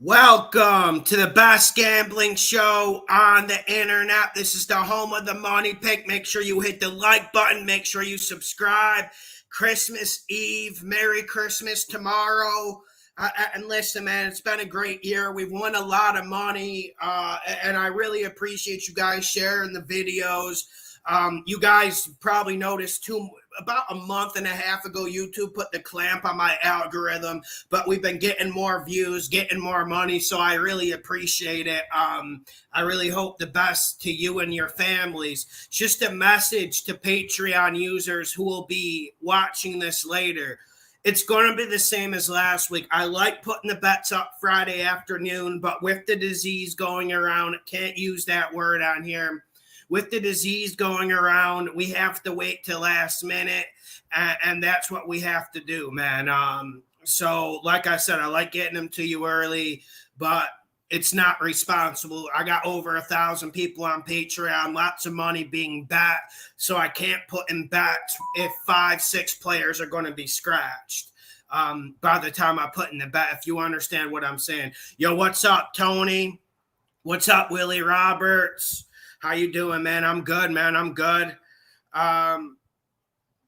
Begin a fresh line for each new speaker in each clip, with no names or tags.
Welcome to the best gambling show on the internet. This is the home of the money pick. Make sure you hit the like button. Make sure you subscribe. Christmas Eve. Merry Christmas tomorrow. And listen, man, it's been a great year. We've won a lot of money, and I really appreciate you guys sharing the videos. You guys probably noticed about a month and a half ago, YouTube put the clamp on my algorithm, but we've been getting more views, getting more money, so I really appreciate it. I really hope the best to you and your families. Just a message to Patreon users who will be watching this later. It's going to be the same as last week. I like putting the bets up Friday afternoon, but with the disease going around, can't use that word on here. With the disease going around, we have to wait till last minute, and that's what we have to do, man. So, like I said, I like getting them to you early, but it's not responsible. I got over 1,000 people on Patreon, lots of money being bet, so I can't put in bets if 5-6 players are going to be scratched by the time I put in the bet, if you understand what I'm saying. Yo, what's up, Tony? What's up, Willie Roberts? How you doing, man? I'm good, man. I'm good.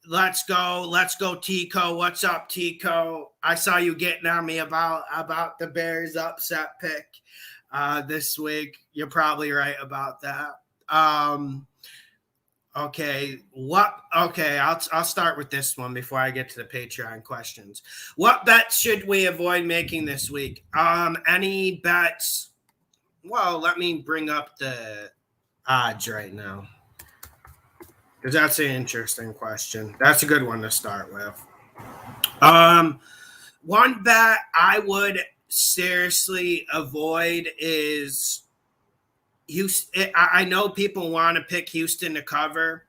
Let's go, Tico. What's up, Tico? I saw you getting on me about the Bears upset pick this week. You're probably right about that. Okay. I'll start with this one before I get to the Patreon questions. What bets should we avoid making this week? Any bets? Well, let me bring up the odds right now, because that's an interesting question. That's a good one to start with. One bet I would seriously avoid is Houston. I know people want to pick Houston to cover,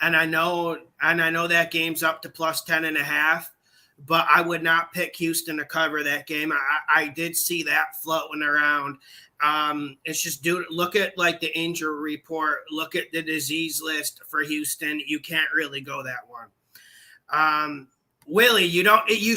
and I know that game's up to plus 10.5, but I would not pick Houston to cover that game. I did see that floating around. It's just look at like the injury report, look at the disease list for Houston. You can't really go that one. Willie, you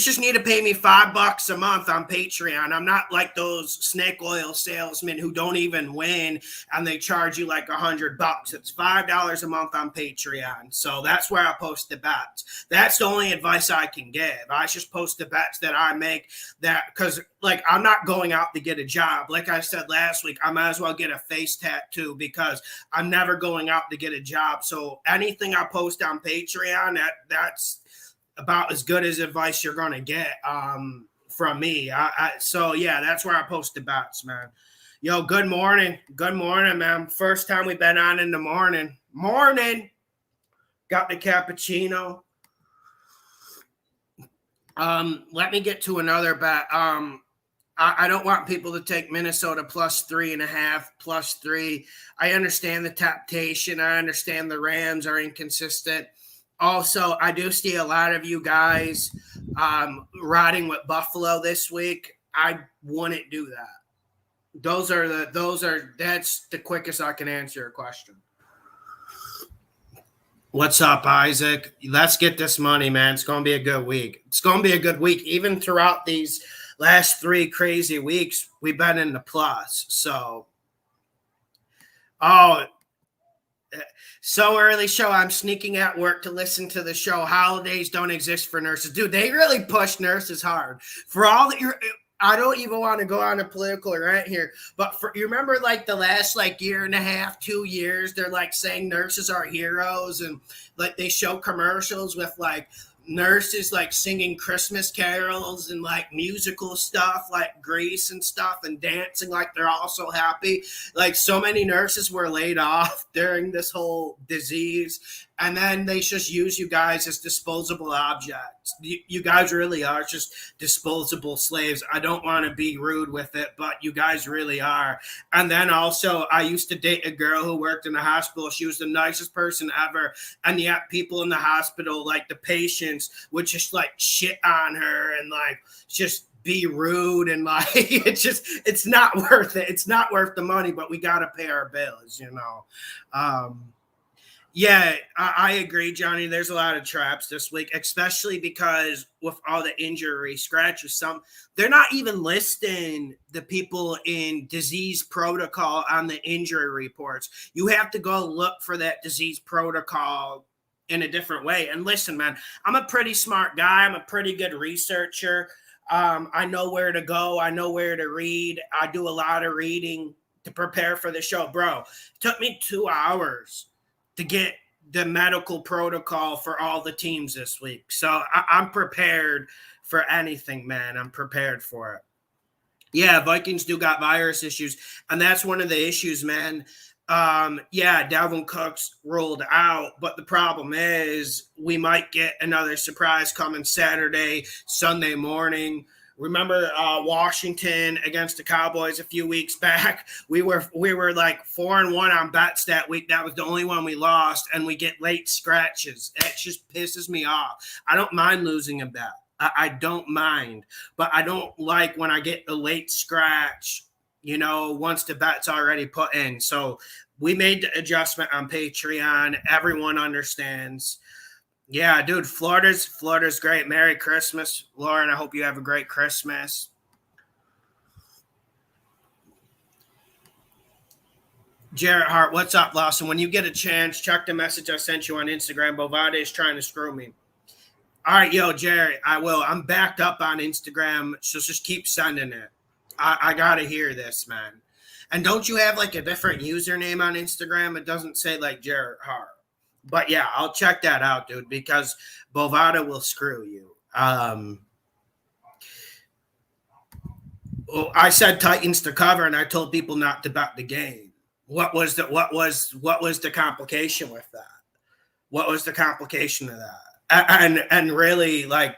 just need to pay me $5 a month on Patreon. I'm not like those snake oil salesmen who don't even win and they charge you like $100. It's $5 a month on Patreon. So that's where I post the bets. That's the only advice I can give. I just post the bets that I make, that because like I'm not going out to get a job. Like I said last week, I might as well get a face tattoo because I'm never going out to get a job. So anything I post on Patreon, that's about as good as advice you're going to get from me. So, yeah, that's where I post the bets, man. Yo, good morning. Good morning, man. First time we've been on in the morning. Morning. Got the cappuccino. Let me get to another bet. I don't want people to take Minnesota plus 3.5, plus 3. I understand the temptation. I understand the Rams are inconsistent. Also, I do see a lot of you guys riding with Buffalo this week. I wouldn't do that. That's the quickest I can answer your question. What's up, Isaac? Let's get this money, man. It's going to be a good week. It's going to be a good week. Even throughout these last 3 crazy weeks, we've been in the plus. So early show. I'm sneaking at work to listen to the show. Holidays don't exist for nurses. Dude, they really push nurses hard. For all that I don't even want to go on a political rant here, but you remember like the last like year and a half, 2 years, they're like saying nurses are heroes, and like they show commercials with like nurses like singing Christmas carols and like musical stuff like Grease and stuff, and dancing like they're all so happy. Like so many nurses were laid off during this whole disease, and then they just use you guys as disposable objects. You guys really are just disposable slaves. I don't want to be rude with it, but you guys really are. And then also, I used to date a girl who worked in the hospital. She was the nicest person ever. And yet people in the hospital, like the patients, would just like shit on her and like just be rude, and like it's not worth it. It's not worth the money, but we got to pay our bills, you know. Yeah, I agree, Johnny. There's a lot of traps this week, especially because with all the injury scratches, they're not even listing the people in disease protocol on the injury reports. You have to go look for that disease protocol in a different way. And listen, man, I'm a pretty smart guy. I'm a pretty good researcher. I know where to go. I know where to read. I do a lot of reading to prepare for the show, bro. It took me 2 hours to get the medical protocol for all the teams this week. So I'm prepared for anything, man. I'm prepared for it. Yeah, Vikings do got virus issues, and that's one of the issues, man. Yeah, Dalvin Cook's ruled out, but the problem is we might get another surprise coming Saturday, Sunday morning. Remember Washington against the Cowboys a few weeks back? We were like 4-1 on bets that week. That was the only one we lost, and we get late scratches. That just pisses me off. I don't mind losing a bet. I don't mind, but I don't like when I get a late scratch, once the bet's already put in. So we made the adjustment on Patreon. Everyone understands. Yeah, dude, Florida's great. Merry Christmas, Lauren. I hope you have a great Christmas. Jarrett Hart, what's up, Lawson? When you get a chance, check the message I sent you on Instagram. Bovada is trying to screw me. All right, yo, Jerry, I will. I'm backed up on Instagram, so just keep sending it. I got to hear this, man. And don't you have like a different username on Instagram? It doesn't say like Jared Hart. But yeah, I'll check that out, dude, because Bovada will screw you. I said Titans to cover, and I told people not to bet the game. What was the complication with that? What was the complication of that? And really, like,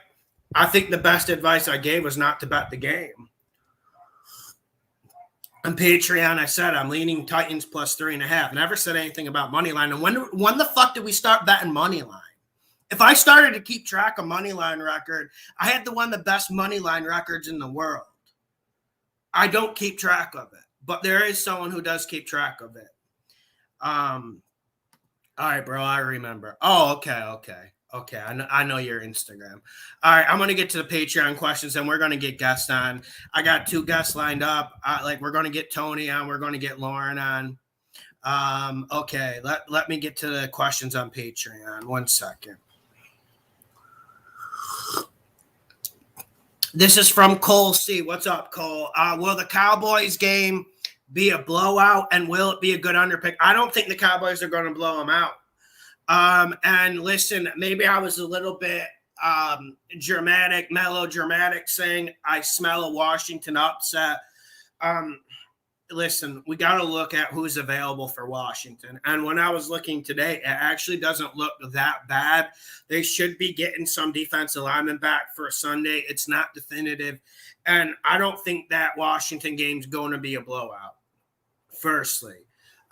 I think the best advice I gave was not to bet the game. On Patreon, I said I'm leaning Titans plus 3.5. Never said anything about money line. And when the fuck did we start betting money line? If I started to keep track of money line record, I had one of the best money line records in the world. I don't keep track of it, but there is someone who does keep track of it. All right, bro, I remember. Oh, okay. Okay, I know your Instagram. All right, I'm going to get to the Patreon questions, and we're going to get guests on. I got 2 guests lined up. We're going to get Tony on. We're going to get Lauren on. Okay, let me get to the questions on Patreon. 1 second. This is from Cole C. What's up, Cole? Will the Cowboys game be a blowout, and will it be a good underpick? I don't think the Cowboys are going to blow them out. And listen, maybe I was a little bit melodramatic saying I smell a Washington upset. Listen, we got to look at who's available for Washington. And when I was looking today, it actually doesn't look that bad. They should be getting some defensive linemen back for a Sunday. It's not definitive. And I don't think that Washington game's going to be a blowout, firstly.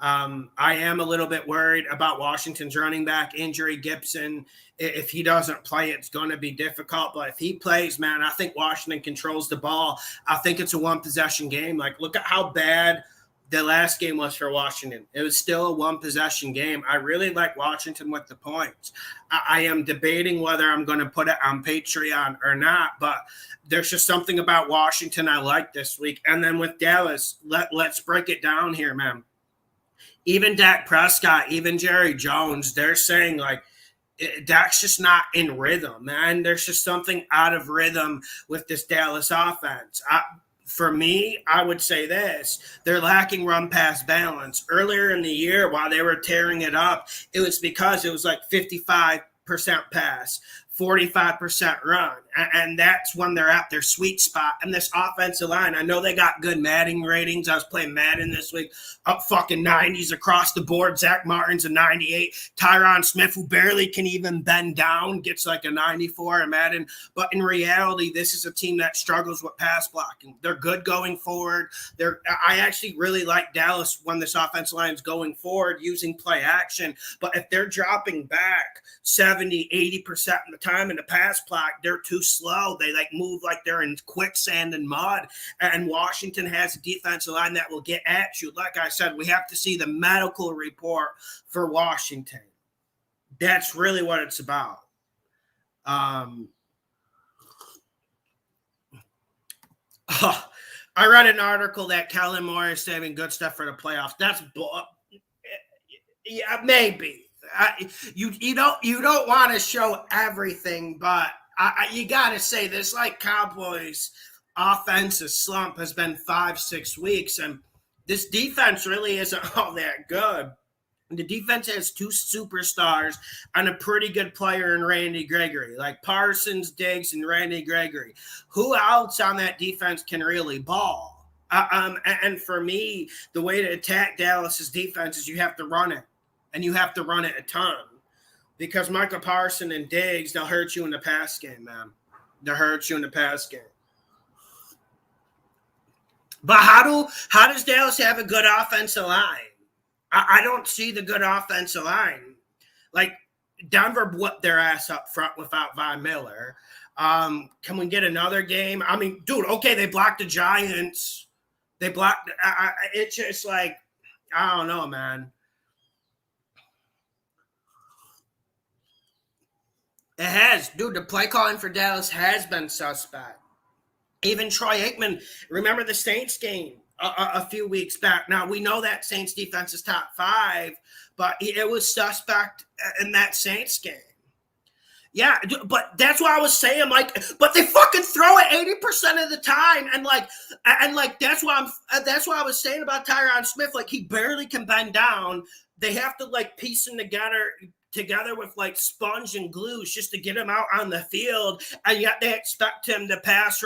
I am a little bit worried about Washington's running back injury. Gibson, if he doesn't play, it's going to be difficult. But if he plays, man, I think Washington controls the ball. I think it's a 1-possession game. Like, look at how bad the last game was for Washington. It was still a 1-possession game. I really like Washington with the points. I am debating whether I'm going to put it on Patreon or not, but there's just something about Washington I like this week. And then with Dallas, let's break it down here, man. Even Dak Prescott, even Jerry Jones, they're saying, like, Dak's just not in rhythm, man. There's just something out of rhythm with this Dallas offense. For me, I would say this. They're lacking run-pass balance. Earlier in the year, while they were tearing it up, it was because it was like 55% pass, 45% run. And that's when they're at their sweet spot. And this offensive line, I know they got good Madden ratings. I was playing Madden this week, up fucking 90s across the board. Zach Martin's a 98. Tyron Smith, who barely can even bend down, gets like a 94 in Madden. But in reality, this is a team that struggles with pass blocking. They're good going forward. I actually really like Dallas when this offensive line is going forward using play action. But if they're dropping back 70, 80% of the time in the pass block, they're too slow. They move like they're in quicksand and mud. And Washington has a defensive line that will get at you. Like I said, we have to see the medical report for Washington. That's really what it's about. I read an article that Kellen Moore is saving good stuff for the playoffs. That's yeah, maybe. You don't want to show everything, but you got to say this, like, Cowboys offensive slump has been 5-6 weeks, and this defense really isn't all that good. The defense has two superstars and a pretty good player in Randy Gregory, like Parsons, Diggs, and Randy Gregory. Who else on that defense can really ball? And for me, the way to attack Dallas's defense is you have to run it, and you have to run it a ton, because Michael Parsons and Diggs, they'll hurt you in the pass game, man. They'll hurt you in the pass game. But how does Dallas have a good offensive line? I don't see the good offensive line. Like, Denver whipped their ass up front without Von Miller. Can we get another game? I mean, dude, okay, they blocked the Giants. They blocked. It's just like, I don't know, man. It has. Dude, the play calling for Dallas has been suspect. Even Troy Aikman, remember the Saints game a few weeks back. Now, we know that Saints defense is top 5, but it was suspect in that Saints game. Yeah, but that's what I was saying, like, but they fucking throw it 80% of the time, and that's why I was saying about Tyron Smith, like, he barely can bend down. They have to, like, piece him together with, like, sponge and glue just to get him out on the field, and yet they expect him to pass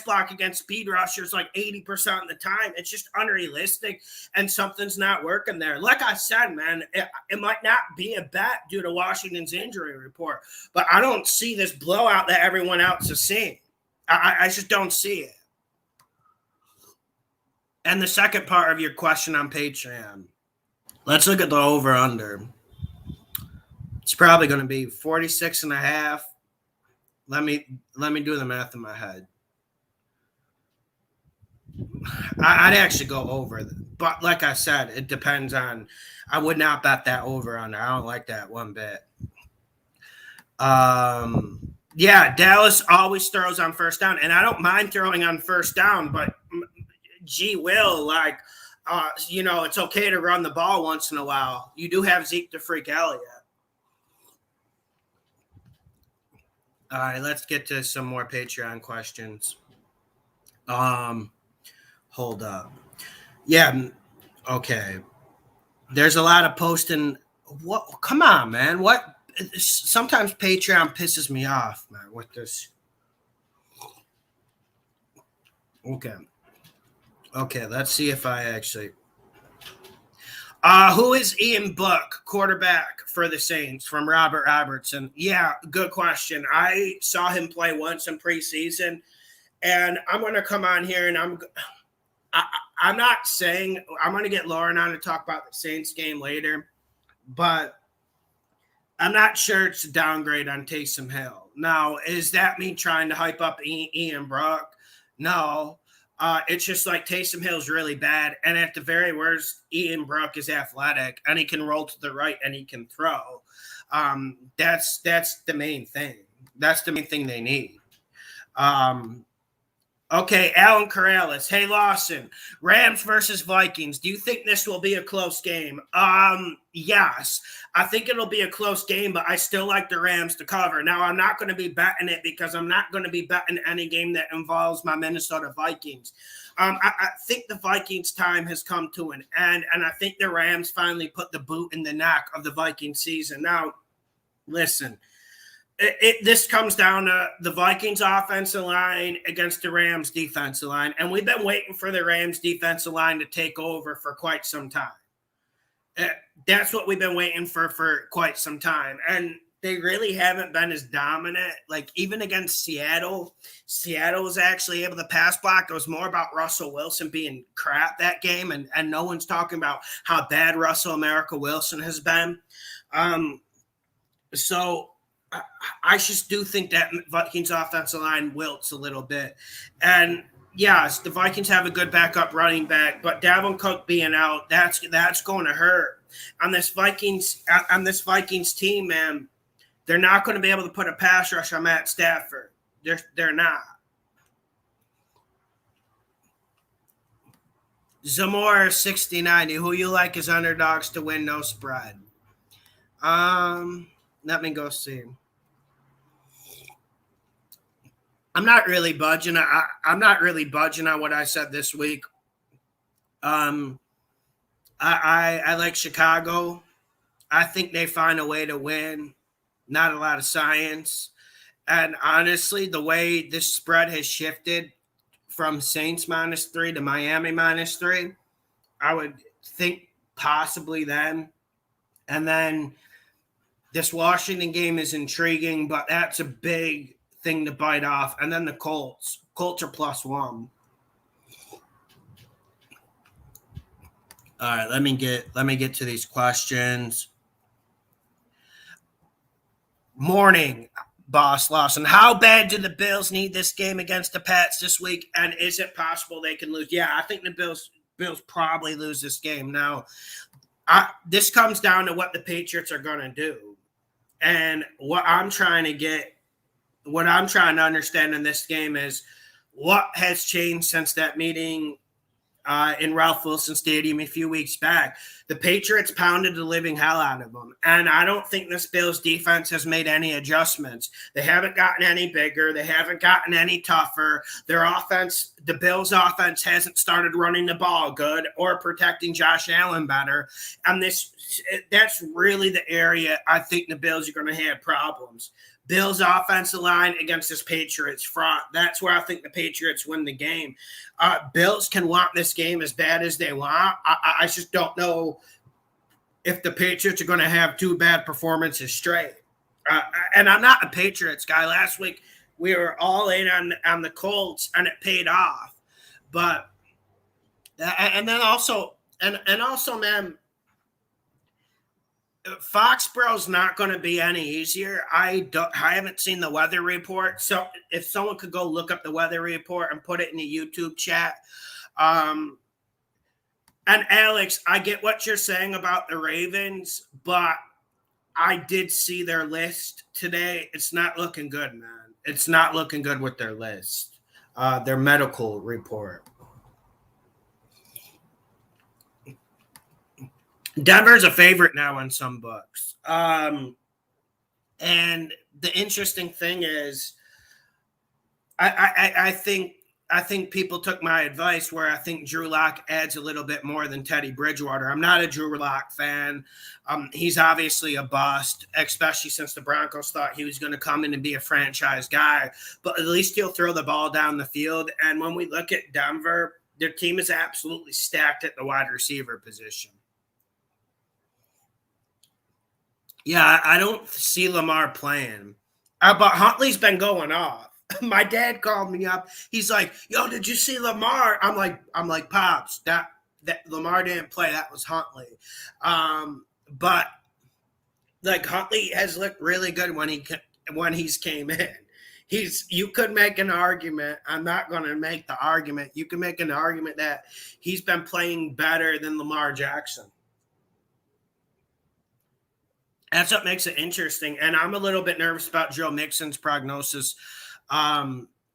block against speed rushers like 80% of the time. It's just unrealistic, and something's not working there. Like I said, man, it might not be a bet due to Washington's injury report, but I don't see this blowout that everyone else is seeing. I just don't see it. And the second part of your question on Patreon, let's look at the over-under. It's probably going to be 46.5. Let me do the math in my head. I'd actually go over, but like I said, it depends on. I would not bet that over-under. I don't like that one bit. Yeah, Dallas always throws on first down, and I don't mind throwing on first down, but gee will, like, it's okay to run the ball once in a while. You do have Zeke the Freak Elliott. All right, let's get to some more Patreon questions. Hold up. Yeah, okay. There's a lot of posting. What? Come on, man. What? Sometimes Patreon pisses me off, man, with this. Okay, let's see if I actually. Who is Ian Book, quarterback for the Saints, from Robert Robertson? Yeah, good question. I saw him play once in preseason, and I'm going to come on here, and I'm not saying I'm going to get Lauren on to talk about the Saints game later, but I'm not sure it's a downgrade on Taysom Hill. Now, is that me trying to hype up Ian Book? No. It's just like Taysom Hill's really bad, and at the very worst, Ian Book is athletic, and he can roll to the right, and he can throw. That's the main thing. That's the main thing they need. Okay, Alan Corrales. Hey, Lawson, Rams versus Vikings. Do you think this will be a close game? Yes. I think it'll be a close game, but I still like the Rams to cover. Now, I'm not going to be betting it because I'm not going to be betting any game that involves my Minnesota Vikings. I think the Vikings' time has come to an end, and I think the Rams finally put the boot in the neck of the Viking season. Now, listen. This comes down to the Vikings offensive line against the Rams defensive line, and we've been waiting for the Rams defensive line to take over for quite some time. That's what we've been waiting for quite some time, and they really haven't been as dominant. Like, even against Seattle was actually able to pass block. It was more about Russell Wilson being crap that game, and no one's talking about how bad Russell America Wilson has been. So I just do think that Vikings offensive line wilts a little bit. And yes, the Vikings have a good backup running back, but Dalvin Cook being out, that's going to hurt. on this Vikings team, man. They're not going to be able to put a pass rush on Matt Stafford. They're not. Zamora 60-90. Who you like as underdogs to win, no spread? Let me go see. I'm not really budging. I'm not really budging on what I said this week. I like Chicago. I think they find a way to win. Not a lot of science. And honestly, the way this spread has shifted from Saints -3 to Miami -3, I would think possibly then. And then this Washington game is intriguing, but that's a big thing to bite off. And then the Colts. Colts are +1. All right, let me get to these questions. Morning, boss Lawson. How bad do the Bills need this game against the Pats this week? And is it possible they can lose? Yeah, I think the Bills probably lose this game. Now, this comes down to what the Patriots are going to do. And what I'm trying to understand in this game is what has changed since that meeting in Ralph Wilson Stadium a few weeks back. The Patriots pounded the living hell out of them. And I don't think this Bills defense has made any adjustments. They haven't gotten any bigger. They haven't gotten any tougher. Their offense, the Bills offense, hasn't started running the ball good or protecting Josh Allen better. And that's really the area I think the Bills are going to have problems. Bills offensive line against this Patriots front. That's where I think the Patriots win the game. Bills can want this game as bad as they want. I just don't know if the Patriots are going to have two bad performances straight. And I'm not a Patriots guy. Last week we were all in on the Colts, and it paid off. But and also, man, Foxborough's not going to be any easier. I haven't seen the weather report, so if someone could go look up the weather report and put it in the YouTube chat. And Alex, I get what you're saying about the Ravens, but I did see their list today. It's not looking good, man. It's not looking good with their list, their medical report. Denver's a favorite now in some books. And the interesting thing is, I think people took my advice where I think Drew Lock adds a little bit more than Teddy Bridgewater. I'm not a Drew Lock fan. He's obviously a bust, especially since the Broncos thought he was going to come in and be a franchise guy. But at least he'll throw the ball down the field. And when we look at Denver, their team is absolutely stacked at the wide receiver position. Yeah, I don't see Lamar playing. But Huntley's been going off. My dad called me up. He's like, "Yo, did you see Lamar?" I'm like, "Pops, that Lamar didn't play. That was Huntley." But like Huntley has looked really good when he's came in. You could make an argument. I'm not going to make the argument. You can make an argument that he's been playing better than Lamar Jackson. That's what makes it interesting. And I'm a little bit nervous about Joe Mixon's prognosis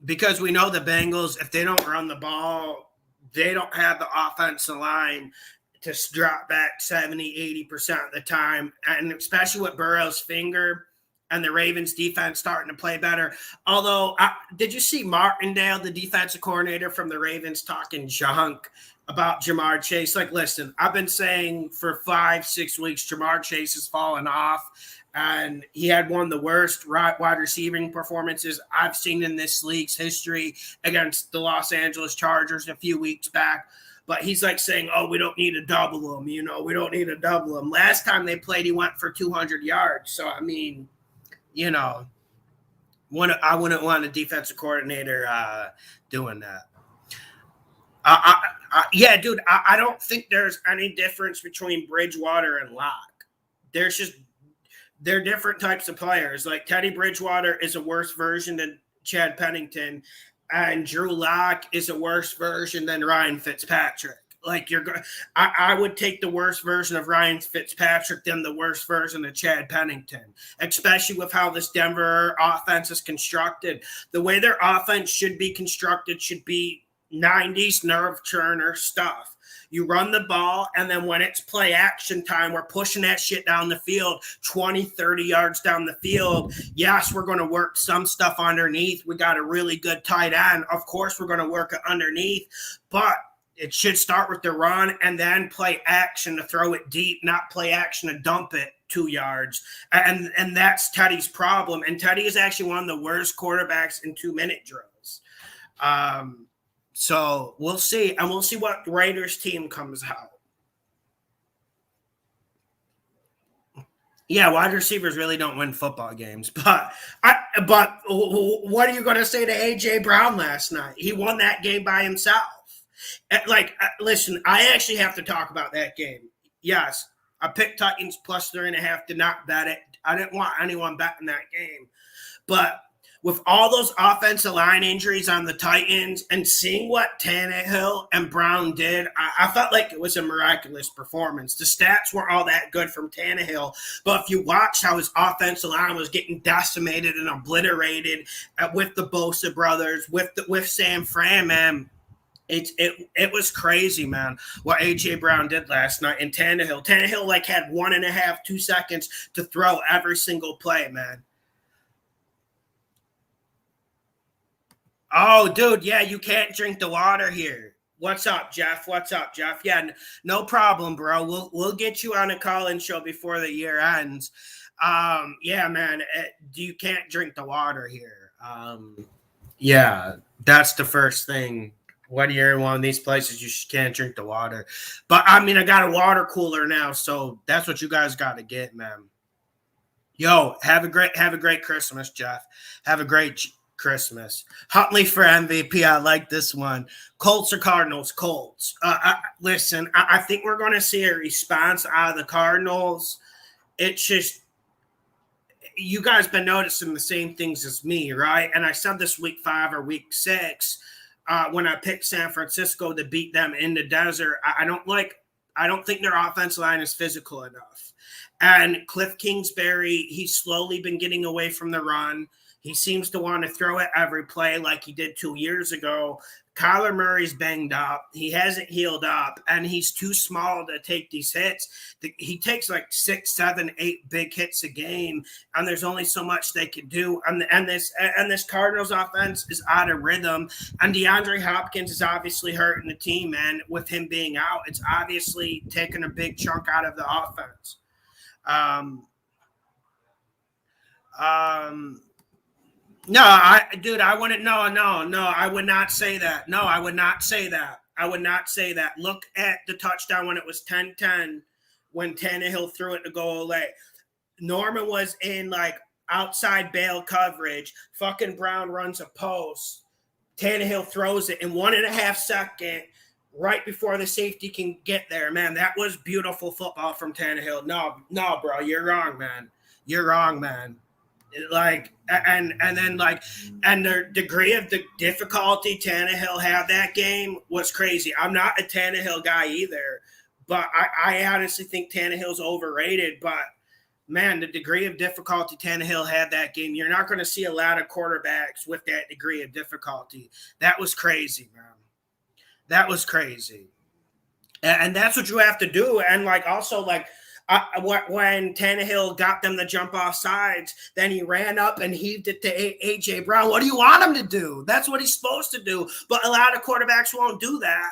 because we know the Bengals, if they don't run the ball, they don't have the offensive line to drop back 70, 80% of the time. And especially with Burrow's finger and the Ravens defense starting to play better. Although, did you see Martindale, the defensive coordinator from the Ravens, talking junk about Jamar Chase? Like, listen, I've been saying for 5-6 weeks, Jamar Chase has fallen off, and he had one of the worst wide receiving performances I've seen in this league's history against the Los Angeles Chargers a few weeks back. But he's like saying, "Oh, we don't need to double him. We don't need to double him." Last time they played, he went for 200 yards. So, I mean, I wouldn't want a defensive coordinator doing that. Yeah, dude, I don't think there's any difference between Bridgewater and Locke. They're different types of players. Like Teddy Bridgewater is a worse version than Chad Pennington, and Drew Lock is a worse version than Ryan Fitzpatrick. Like I would take the worst version of Ryan Fitzpatrick than the worst version of Chad Pennington, especially with how this Denver offense is constructed. The way their offense should be constructed should be 90s nerve churner stuff. You run the ball, and then when it's play action time, we're pushing that shit down the field, 20, 30 yards down the field. Yes, we're going to work some stuff underneath. We got a really good tight end. Of course, we're going to work it underneath, but it should start with the run and then play action to throw it deep, not play action to dump it 2 yards. And that's Teddy's problem. And Teddy is actually one of the worst quarterbacks in 2-minute drills. So we'll see. And we'll see what Raiders team comes out. Yeah, wide receivers really don't win football games. But what are you going to say to A.J. Brown last night? He won that game by himself. Listen, I actually have to talk about that game. Yes, I picked Titans plus 3.5, did not bet it. I didn't want anyone betting that game. But with all those offensive line injuries on the Titans and seeing what Tannehill and Brown did, I felt like it was a miraculous performance. The stats weren't all that good from Tannehill, but if you watch how his offensive line was getting decimated and obliterated with the Bosa brothers, with San Fran, man, it was crazy, man, what A.J. Brown did last night. And Tannehill like had 1.5, 2 seconds to throw every single play, man. Oh, dude, yeah, you can't drink the water here. What's up, Jeff? Yeah, no problem, bro. We'll get you on a call-in show before the year ends. Yeah, man, you can't drink the water here. Yeah, that's the first thing. When you're in one of these places, you can't drink the water. But I mean, I got a water cooler now, so that's what you guys got to get, man. Yo, have a great Christmas, Jeff. Have a great Christmas. Huntley for MVP. I like this one. Colts or Cardinals? Colts. Listen, I think we're going to see a response out of the Cardinals. It's just, you guys been noticing the same things as me, right? And I said this week 5 or week 6 when I picked San Francisco to beat them in the desert. I don't think their offensive line is physical enough. And Cliff Kingsbury, he's slowly been getting away from the run. He seems to want to throw it every play like he did 2 years ago. Kyler Murray's banged up. He hasn't healed up, and he's too small to take these hits. He takes like 6, 7, 8 big hits a game, and there's only so much they can do. And this Cardinals offense is out of rhythm. And DeAndre Hopkins is obviously hurting the team, man. With him being out, it's obviously taking a big chunk out of the offense. No, I wouldn't. No, I would not say that. No, I would not say that. Look at the touchdown when it was 10-10 when Tannehill threw it to go away. Norman was in like outside bail coverage. Fucking Brown runs a post. Tannehill throws it in 1.5 seconds right before the safety can get there. Man, that was beautiful football from Tannehill. No, bro, you're wrong, man. Like, and the degree of the difficulty Tannehill had that game was crazy. I'm not a Tannehill guy either, but I honestly think Tannehill's overrated. But man, the degree of difficulty Tannehill had that game, you're not going to see a lot of quarterbacks with that degree of difficulty. That was crazy, man. That was crazy. And that's what you have to do. And like, also like, when Tannehill got them to jump off sides, then he ran up and heaved it to A.J. Brown. What do you want him to do? That's what he's supposed to do. But a lot of quarterbacks won't do that.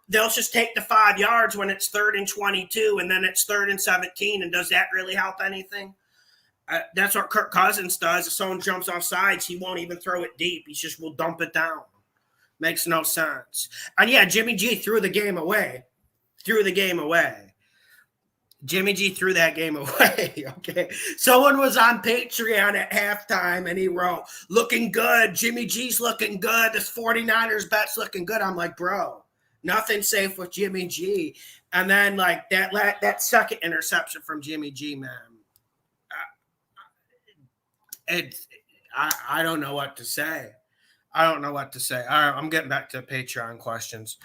They'll just take the 5 yards when it's 3rd and 22, and then it's 3rd and 17. And does that really help anything? That's what Kirk Cousins does. If someone jumps off sides, he won't even throw it deep. He just will dump it down. Makes no sense. And yeah, Jimmy G threw the game away. Jimmy G threw that game away. Okay. Someone was on Patreon at halftime and he wrote, looking good. Jimmy G's looking good. This 49ers bet's looking good. I'm like, bro, nothing's safe with Jimmy G. And then like that second interception from Jimmy G, man. I don't know what to say. All right, I'm getting back to Patreon questions.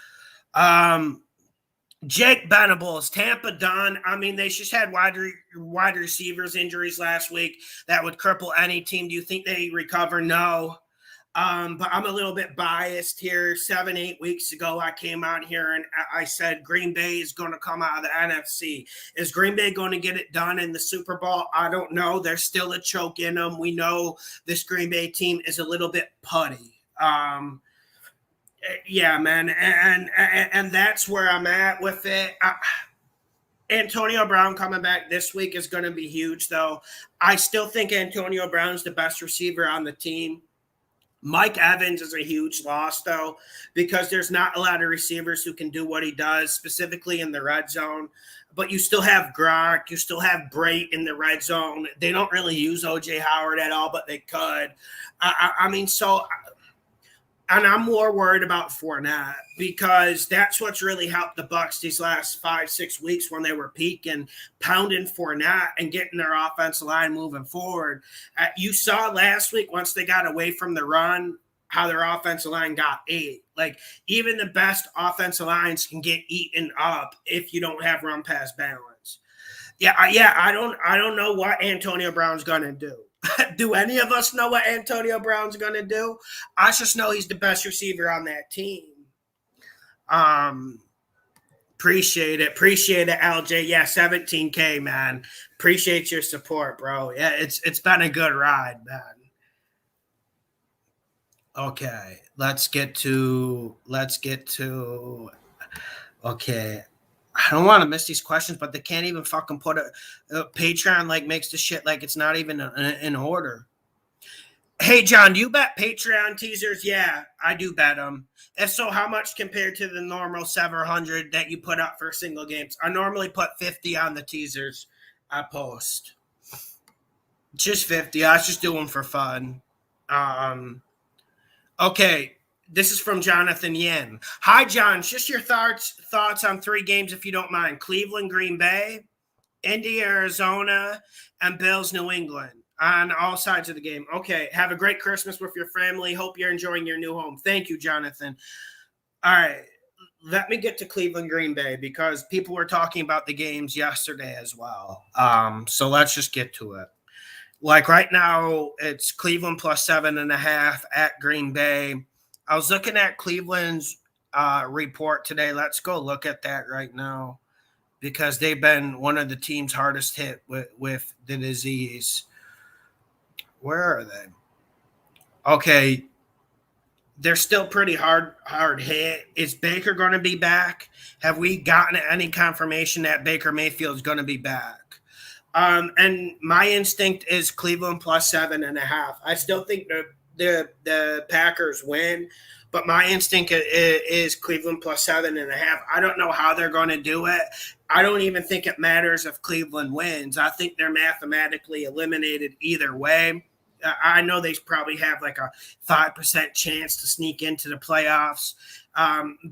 Jake Venables, Tampa done. I mean, they just had wide receivers injuries last week that would cripple any team. Do you think they recover? No. But I'm a little bit biased here. 7-8 weeks ago, I came out here and I said Green Bay is going to come out of the NFC. Is Green Bay going to get it done in the Super Bowl? I don't know. There's still a choke in them. We know this Green Bay team is a little bit putty. Yeah, man, and that's where I'm at with it. Antonio Brown coming back this week is going to be huge, though. I still think Antonio Brown's the best receiver on the team. Mike Evans is a huge loss, though, because there's not a lot of receivers who can do what he does, specifically in the red zone. But you still have Gronk. You still have Brait in the red zone. They don't really use O.J. Howard at all, but they could. I mean, so – and I'm more worried about Fournette because that's what's really helped the Bucs these last 5-6 weeks when they were peaking, pounding Fournette and getting their offensive line moving forward. You saw last week once they got away from the run, how their offensive line got ate. Like even the best offensive lines can get eaten up if you don't have run pass balance. Yeah. I don't know what Antonio Brown's gonna do. Do any of us know what Antonio Brown's going to do? I just know he's the best receiver on that team. Appreciate it, LJ. Yeah, 17K, man. Appreciate your support, bro. Yeah, it's been a good ride, man. Okay, let's get to. Okay, I don't want to miss these questions, but they can't even fucking put a Patreon like makes the shit like it's not even in order. Hey, John, do you bet Patreon teasers? Yeah, I do bet them. If so, how much compared to the normal 700 that you put up for single games? I normally put 50 on the teasers I post. Just 50. I was just doing for fun. Okay, this is from Jonathan Yen. Hi, John. Just your thoughts on 3 games, if you don't mind. Cleveland, Green Bay, Indy, Arizona, and Bills, New England. On all sides of the game. Okay. Have a great Christmas with your family. Hope you're enjoying your new home. Thank you, Jonathan. All right. Let me get to Cleveland, Green Bay, because people were talking about the games yesterday as well. So let's just get to it. Like right now, it's Cleveland plus 7.5 at Green Bay. I was looking at Cleveland's report today. Let's go look at that right now because they've been one of the teams hardest hit with the disease. Where are they? Okay, they're still pretty hard hit. Is Baker going to be back? Have we gotten any confirmation that Baker Mayfield is going to be back? And my instinct is Cleveland plus 7.5. I still think the Packers win, but my instinct is Cleveland plus 7.5. I don't know how they're going to do it. I don't even think it matters if Cleveland wins. I think they're mathematically eliminated either way. I know they probably have like a 5% chance to sneak into the playoffs.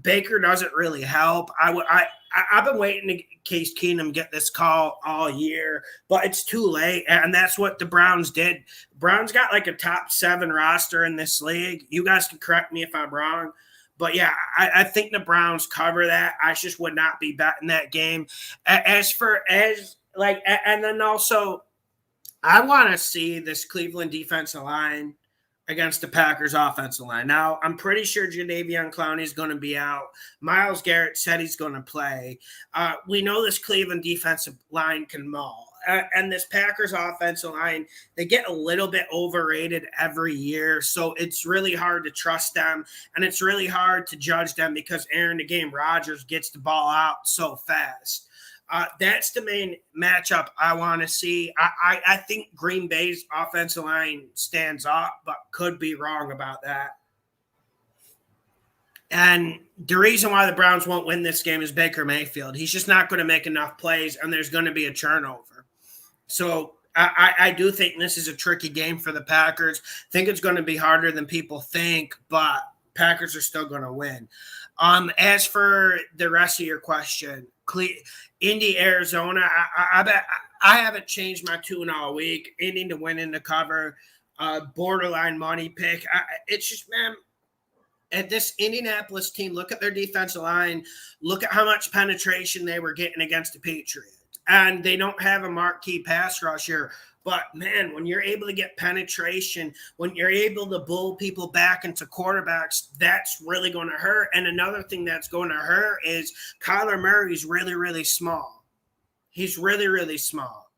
Baker doesn't really help. I've been waiting to Case Keenum get this call all year, but it's too late, and that's what the Browns did. Browns got like a top 7 roster in this league. You guys can correct me if I'm wrong. But yeah, I think the Browns cover that. I just would not be betting that game. And then also I want to see this Cleveland defensive line against the Packers offensive line. Now, I'm pretty sure Jadeveon Clowney is going to be out. Myles Garrett said he's going to play. We know this Cleveland defensive line can maul. And this Packers offensive line, they get a little bit overrated every year. So it's really hard to trust them. And it's really hard to judge them because Aaron the Game Rodgers gets the ball out so fast. That's the main matchup I want to see. I think Green Bay's offensive line stands up, but could be wrong about that. And the reason why the Browns won't win this game is Baker Mayfield. He's just not going to make enough plays, and there's going to be a turnover. So I do think this is a tricky game for the Packers. I think it's going to be harder than people think, but Packers are still going to win. As for the rest of your question, Indy, Arizona, I bet I haven't changed my tune all week. Indy to win in the cover, borderline money pick. It's just, man, at this Indianapolis team, look at their defensive line, look at how much penetration they were getting against the Patriots. And they don't have a marquee pass rusher. But, man, when you're able to get penetration, when you're able to bull people back into quarterbacks, that's really going to hurt. And another thing that's going to hurt is Kyler Murray's really, really small. He's really, really small.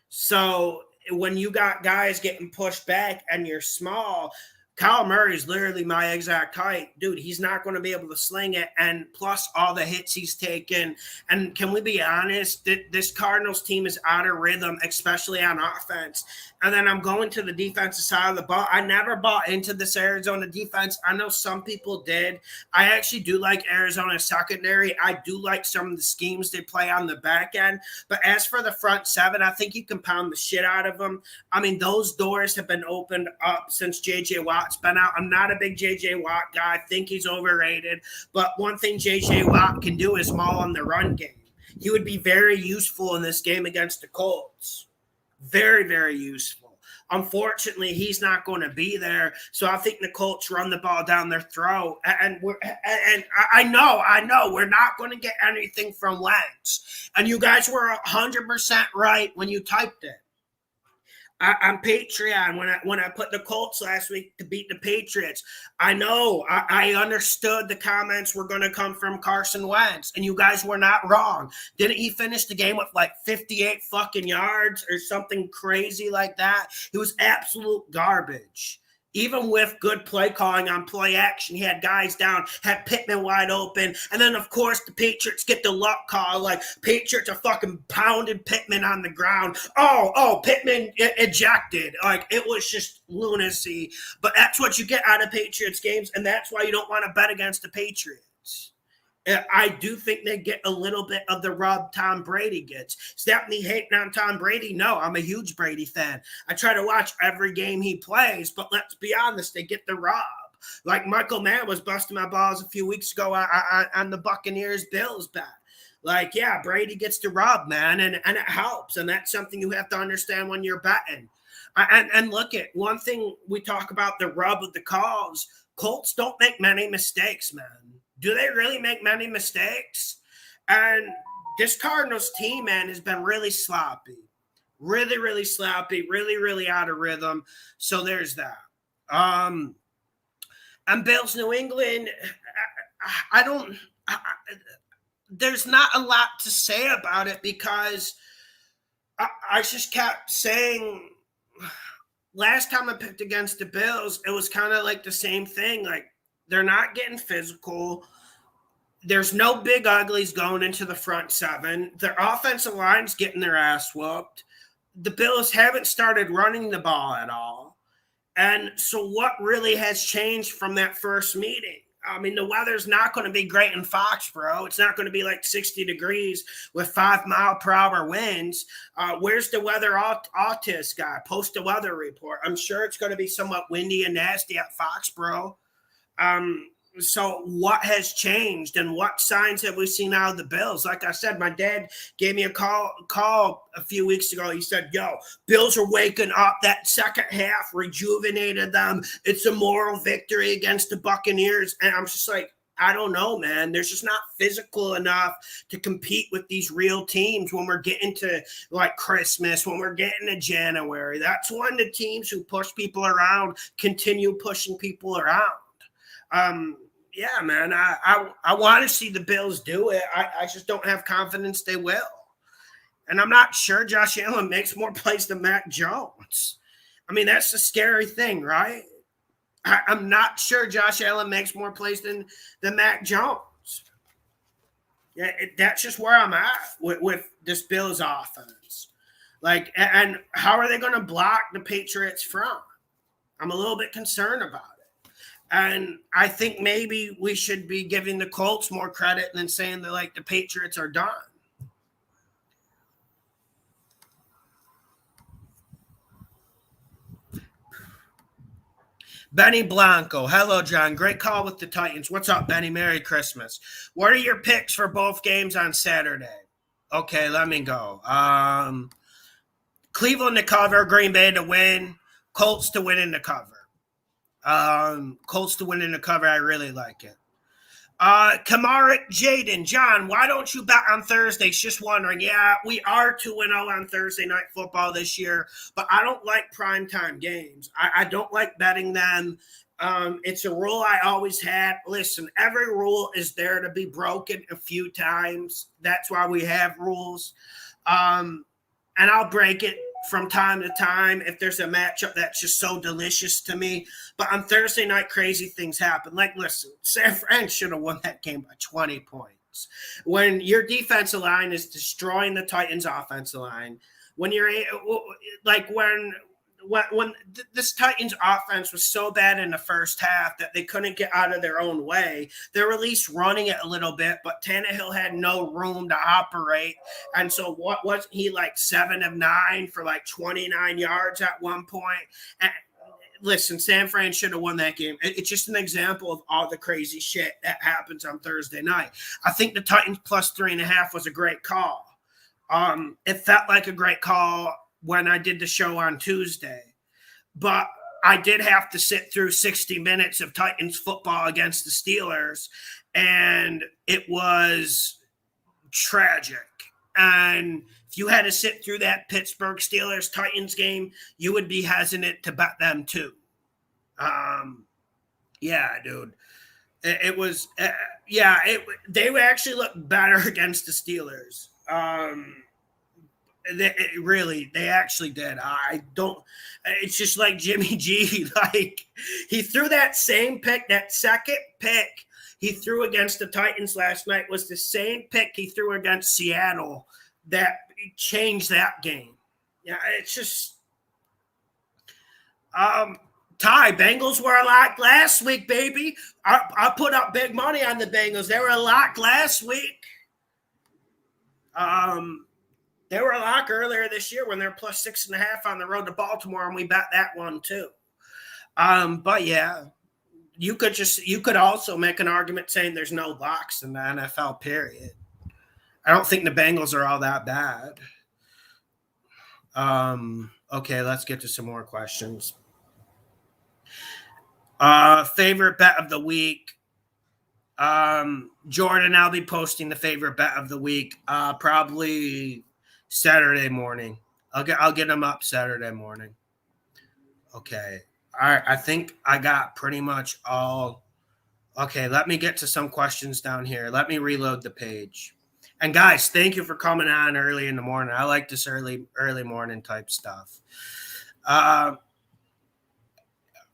So when you got guys getting pushed back and you're small, Kyle Murray is literally my exact height. Dude, he's not going to be able to sling it. And plus all the hits he's taken. And can we be honest? This Cardinals team is out of rhythm, especially on offense. And then I'm going to the defensive side of the ball. I never bought into this Arizona defense. I know some people did. I actually do like Arizona's secondary. I do like some of the schemes they play on the back end. But as for the front seven, I think you can pound the shit out of them. I mean, those doors have been opened up since J.J. Watt's been out. I'm not a big J.J. Watt guy. I think he's overrated. But one thing J.J. Watt can do is maul on the run game. He would be very useful in this game against the Colts. Very, very useful. Unfortunately, he's not going to be there. So I think the Colts run the ball down their throat. And I know we're not going to get anything from Wentz. And you guys were 100% right when you typed it. On Patreon, when I put the Colts last week to beat the Patriots, I know I understood the comments were going to come from Carson Wentz, and you guys were not wrong. Didn't he finish the game with like 58 fucking yards or something crazy like that? It was absolute garbage. Even with good play calling on play action, he had guys down, had Pittman wide open. And then, of course, the Patriots get the luck call. Like, Patriots are fucking pounding Pittman on the ground. Oh, Pittman ejected. Like, it was just lunacy. But that's what you get out of Patriots games, and that's why you don't want to bet against the Patriots. I do think they get a little bit of the rub Tom Brady gets. Stephanie hating on Tom Brady? No, I'm a huge Brady fan. I try to watch every game he plays, but let's be honest, they get the rub. Like Michael Mann was busting my balls a few weeks ago on the Buccaneers-Bills bet. Like, yeah, Brady gets the rub, man, and it helps, and that's something you have to understand when you're betting. And look at one thing we talk about the rub of the calls. Colts don't make many mistakes, man. Do they really make many mistakes? And this Cardinals team, man, has been really sloppy. Really, really sloppy. Really, really out of rhythm. So there's that. And Bills New England, there's not a lot to say about it because I just kept saying last time I picked against the Bills, it was kind of like the same thing. Like, they're not getting physical. There's no big uglies going into the front seven. Their offensive line's getting their ass whooped. The Bills haven't started running the ball at all. And so what really has changed from that first meeting? I mean, the weather's not going to be great in Foxborough. It's not going to be like 60 degrees with 5-mile-per-hour winds. Where's the weather autist guy? Post a weather report. I'm sure it's going to be somewhat windy and nasty at Foxborough. So what has changed and what signs have we seen out of the Bills? Like I said, my dad gave me a call a few weeks ago. He said, Bills are waking up. That second half rejuvenated them. It's a moral victory against the Buccaneers. And I'm just like, I don't know, man. There's just not physical enough to compete with these real teams when we're getting to like Christmas, when we're getting to January. That's when the teams who push people around continue pushing people around. Yeah, man, I want to see the Bills do it. I just don't have confidence they will. And I'm not sure Josh Allen makes more plays than Mac Jones. I mean, that's the scary thing, right? I'm not sure Josh Allen makes more plays than Mac Jones. Yeah, that's just where I'm at with this Bills offense. Like, and how are they going to block the Patriots front? I'm a little bit concerned about it. And I think maybe we should be giving the Colts more credit than saying that, like, the Patriots are done. Benny Blanco. Hello, John. Great call with the Titans. What's up, Benny? Merry Christmas. What are your picks for both games on Saturday? Okay, let me go. Cleveland to cover, Green Bay to win, Colts to win in the cover. Colts to win in the cover. I really like it. Kamara Jaden, John, why don't you bet on Thursdays? Just wondering. Yeah, we are 2-0 on Thursday night football this year, but I don't like primetime games. I don't like betting them. It's a rule I always had. Listen, every rule is there to be broken a few times. That's why we have rules. And I'll break it from time to time if there's a matchup that's just so delicious to me. But on Thursday night, crazy things happen. Like, listen, San Fran should have won that game by 20 points. When your defensive line is destroying the Titans' offensive line, when you're like when this Titans offense was so bad in the first half that they couldn't get out of their own way, they were at least running it a little bit, but Tannehill had no room to operate. And so what was he, like 7 of 9 for like 29 yards at one point? And listen, San Fran should have won that game. It's just an example of all the crazy shit that happens on Thursday night. I think the Titans plus 3.5 was a great call. It felt like a great call when I did the show on Tuesday, but I did have to sit through 60 minutes of Titans football against the Steelers, and it was tragic. And if you had to sit through that Pittsburgh Steelers Titans game, you would be hesitant to bet them too. Yeah, dude. It was, they would actually look better against the Steelers. They actually did. I don't. It's just like Jimmy G. Like, he threw that same pick, that second pick he threw against the Titans last night was the same pick he threw against Seattle that changed that game. Yeah, it's just. Ty, Bengals were a lock last week, baby. I put up big money on the Bengals. They were a lock last week. They were a lock earlier this year when they're plus 6.5 on the road to Baltimore, and we bet that one too. But yeah, you could also make an argument saying there's no locks in the NFL, period. I don't think the Bengals are all that bad. Okay, let's get to some more questions. Favorite bet of the week. Jordan, I'll be posting the favorite bet of the week probably Saturday morning. I'll get them up Saturday morning. Okay. All right. I think I got pretty much all. Okay. Let me get to some questions down here. Let me reload the page. And guys, thank you for coming on early in the morning. I like this early morning type stuff.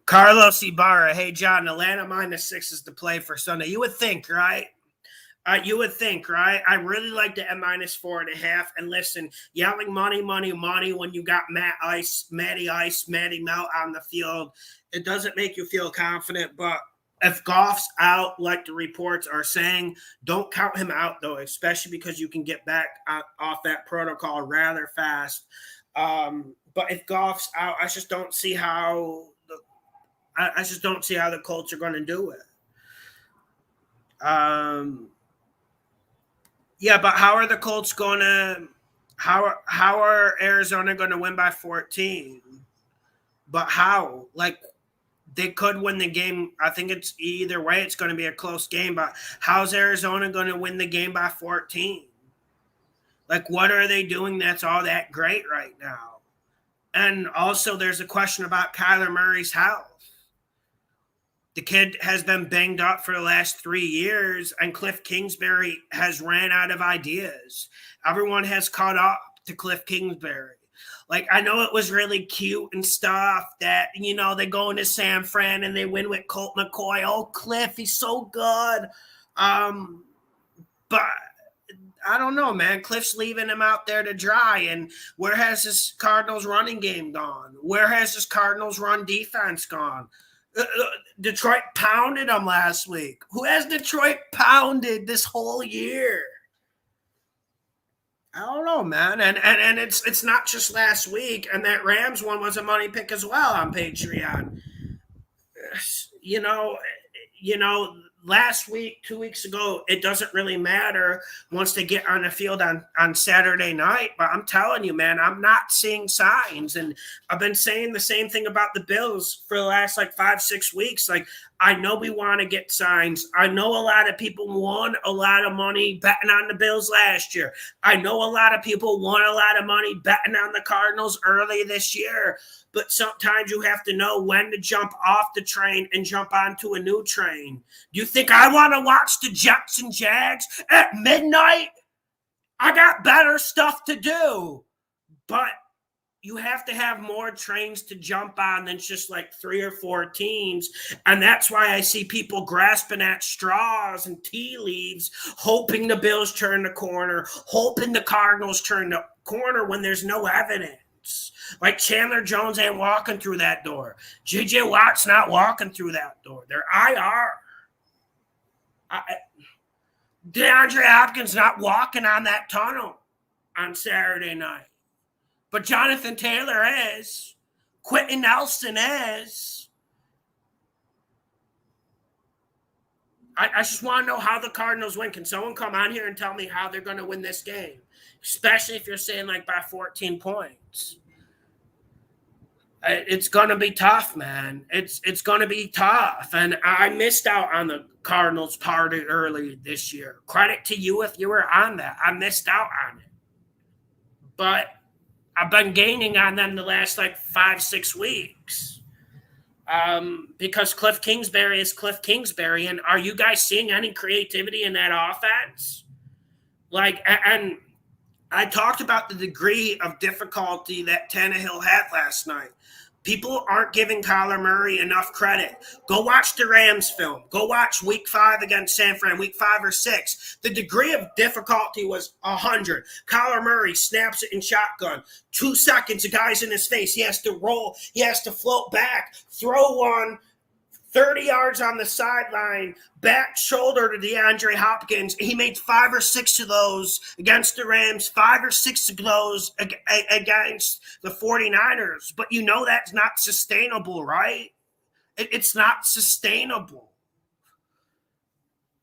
Carlos Ibarra. Hey, John, Atlanta -6 is the play for Sunday. You would think, right? I really like the -4.5. And listen, yelling money when you got Matty Melt on the field, it doesn't make you feel confident. But if Goff's out, like the reports are saying, don't count him out, though, especially because you can get back off that protocol rather fast. But if Goff's out, I just don't see how the Colts are going to do it. Yeah, but how are the Colts going to – how are Arizona going to win by 14? But how? Like, they could win the game. I think it's either way. It's going to be a close game. But how's Arizona going to win the game by 14? Like, what are they doing that's all that great right now? And also there's a question about Kyler Murray's health. The kid has been banged up for the last 3 years, and Cliff Kingsbury has ran out of ideas. Everyone has caught up to Cliff Kingsbury. Like, I know it was really cute and stuff that, they go into San Fran and they win with Colt McCoy. Oh, Cliff, he's so good. But I don't know, man. Cliff's leaving him out there to dry. And where has this Cardinals running game gone? Where has this Cardinals run defense gone? Detroit pounded them last week. Who has Detroit pounded this whole year? I don't know, man. And it's not just last week. And that Rams one was a money pick as well on Patreon. last week, 2 weeks ago, it doesn't really matter once they get on the field on Saturday night. But I'm telling you, man, I'm not seeing signs. And I've been saying the same thing about the Bills for the last like 5-6 weeks. Like, I know we want to get signs. I know a lot of people won a lot of money betting on the Bills last year. I know a lot of people won a lot of money betting on the Cardinals early this year. But sometimes you have to know when to jump off the train and jump onto a new train. Do you think I want to watch the Jets and Jags at midnight? I got better stuff to do. But you have to have more trains to jump on than just like 3 or 4 teams. And that's why I see people grasping at straws and tea leaves, hoping the Bills turn the corner, hoping the Cardinals turn the corner when there's no evidence. Like Chandler Jones ain't walking through that door. J.J. Watt's not walking through that door. They're IR. DeAndre Hopkins not walking on that tunnel on Saturday night. But Jonathan Taylor is. Quentin Nelson is. I just want to know how the Cardinals win. Can someone come on here and tell me how they're going to win this game? Especially if you're saying like by 14 points. It's going to be tough, man. It's going to be tough. And I missed out on the Cardinals party early this year. Credit to you if you were on that. I missed out on it. But I've been gaining on them the last like 5-6 weeks. Because Cliff Kingsbury is Cliff Kingsbury. And are you guys seeing any creativity in that offense? Like, and I talked about the degree of difficulty that Tannehill had last night. People aren't giving Kyler Murray enough credit. Go watch the Rams film. Go watch week 5 against San Fran, week 5 or 6. The degree of difficulty was 100. Kyler Murray snaps it in shotgun. 2 seconds, the guy's in his face. He has to roll. He has to float back, throw one, 30 yards on the sideline, back shoulder to DeAndre Hopkins. He made 5 or 6 of those against the Rams, 5 or 6 of those against the 49ers. But you know that's not sustainable, right? It's not sustainable.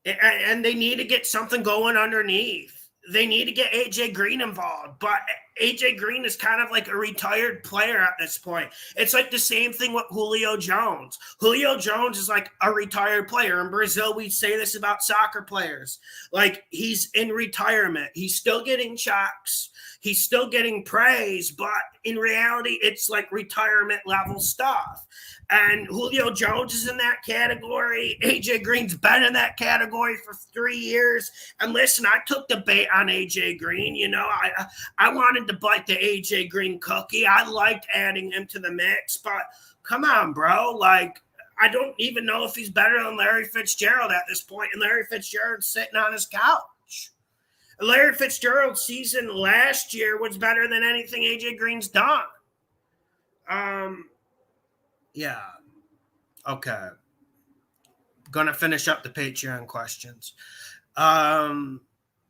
And they need to get something going underneath. They need to get A.J. Green involved. But A.J. Green is kind of like a retired player at this point. It's like the same thing with Julio Jones. Julio Jones is like a retired player. In Brazil, we say this about soccer players. Like, he's in retirement. He's still getting checks. He's still getting praise. But in reality, it's like retirement level stuff. And Julio Jones is in that category. A.J. Green's been in that category for 3 years. And listen, I took the bait on A.J. Green. You know, I wanted to bite the A.J. Green cookie. I liked adding him to the mix. But come on, bro. Like, I don't even know if he's better than Larry Fitzgerald at this point. And Larry Fitzgerald's sitting on his couch. Larry Fitzgerald's season last year was better than anything A.J. Green's done. Yeah. Okay. Gonna finish up the Patreon questions. Paul,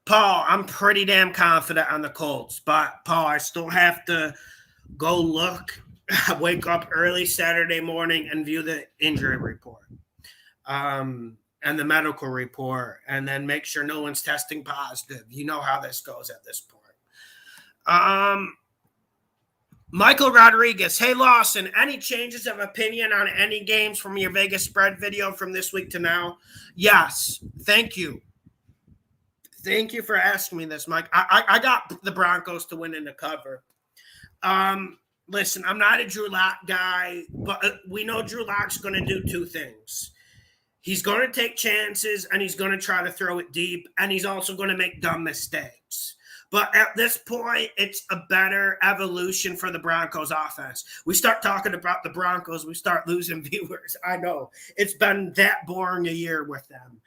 I'm pretty damn confident on the Colts, but Paul, I still have to go look, wake up early Saturday morning and view the injury report, and the medical report, and then make sure no one's testing positive. You know how this goes at this point. Michael Rodriguez, hey Lawson, any changes of opinion on any games from your Vegas spread video from this week to now? Yes, thank you. Thank you for asking me this, Mike. I got the Broncos to win in the cover. Listen, I'm not a Drew Lock guy, but we know Drew Lock's going to do 2 things. He's going to take chances, and he's going to try to throw it deep, and he's also going to make dumb mistakes. But at this point, it's a better evolution for the Broncos offense. We start talking about the Broncos, we start losing viewers. I know. It's been that boring a year with them.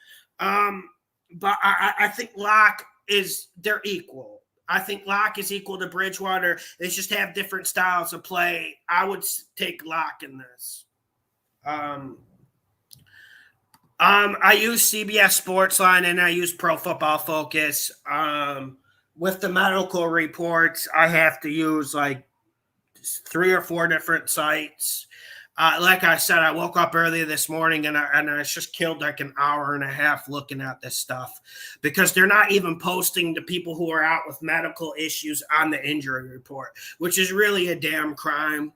But I think Locke they're equal. I think Locke is equal to Bridgewater. They just have different styles of play. I would take Locke in this. I use CBS Sportsline and I use Pro Football Focus. With the medical reports, I have to use like 3 or 4 different sites. Like I said, I woke up early this morning and I just killed like an hour and a half looking at this stuff because they're not even posting the people who are out with medical issues on the injury report, which is really a damn crime.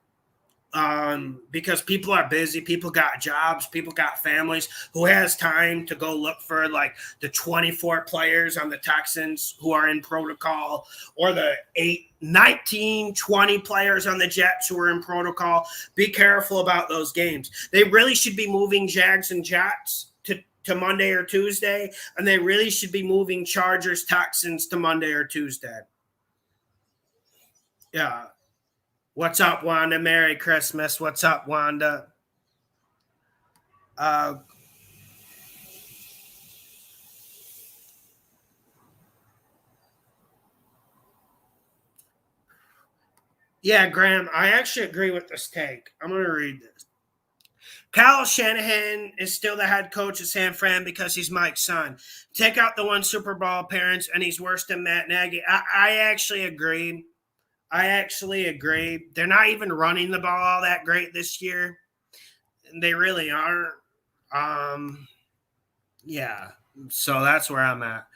Because people are busy, people got jobs, people got families. Who has time to go look for like the 24 players on the Texans who are in protocol, or the 8, 19, 20 players on the Jets who are in protocol? Be careful about those games. They really should be moving Jags and Jets to Monday or Tuesday, and they really should be moving Chargers, Texans to Monday or Tuesday. Yeah. What's up, Wanda? Merry Christmas. What's up, Wanda? Uh, yeah, Graham, I actually agree with this take. I'm going to read this. Kyle Shanahan is still the head coach of San Fran because he's Mike's son. Take out the one Super Bowl appearance, and he's worse than Matt Nagy. I actually agree. I actually agree. They're not even running the ball all that great this year. They really aren't. Yeah. So that's where I'm at.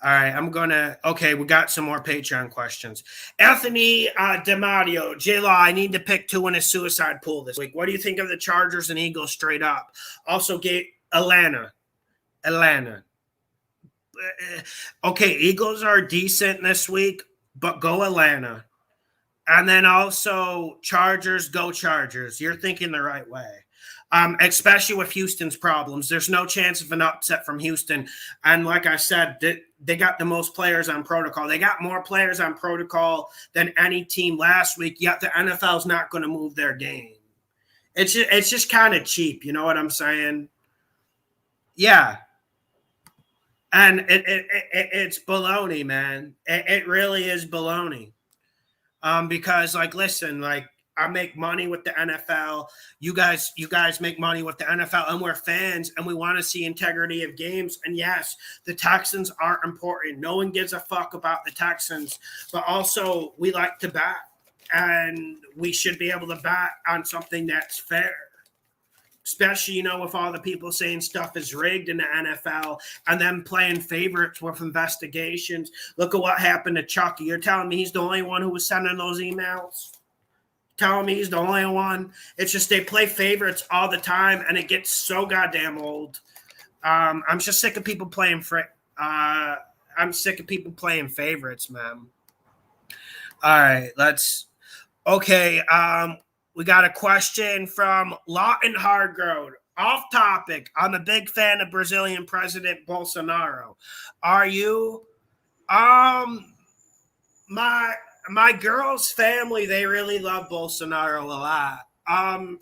All right, okay, we got some more Patreon questions. Anthony DeMario, J-Law, I need to pick 2 in a suicide pool this week. What do you think of the Chargers and Eagles straight up? Also, get Atlanta. Okay, Eagles are decent this week, but go Atlanta. And then also Chargers, go Chargers. You're thinking the right way. Especially with Houston's problems. There's no chance of an upset from Houston. And like I said, they got the most players on protocol. They got more players on protocol than any team last week, yet the NFL's not going to move their game. It's just kind of cheap. You know what I'm saying? Yeah. And it's baloney, man. It really is baloney. Because like, listen, like, I make money with the NFL. You guys make money with the NFL, and we're fans, and we want to see integrity of games. And yes, the Texans are important. No one gives a fuck about the Texans, but also we like to bet, and we should be able to bet on something that's fair. Especially, with all the people saying stuff is rigged in the NFL and then playing favorites with investigations. Look at what happened to Chucky. You're telling me he's the only one who was sending those emails? Telling me he's the only one? It's just they play favorites all the time, and it gets so goddamn old. I'm just sick of people playing I'm sick of people playing favorites, man. All right, okay. We got a question from Lawton Hargrove. Off topic. I'm a big fan of Brazilian President Bolsonaro. Are you? My girl's family, they really love Bolsonaro a lot.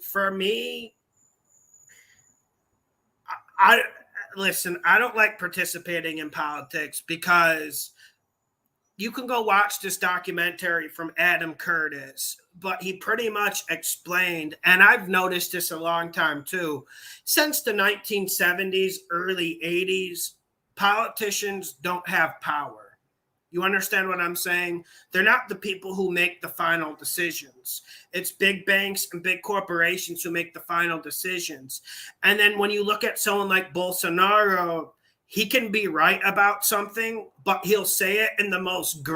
For me, I listen, I don't like participating in politics because you can go watch this documentary from Adam Curtis, but he pretty much explained, and I've noticed this a long time too, since the 1970s, early 80s, politicians don't have power. You understand what I'm saying? They're not the people who make the final decisions. It's big banks and big corporations who make the final decisions. And then when you look at someone like Bolsonaro, he can be right about something, but he'll say it in the most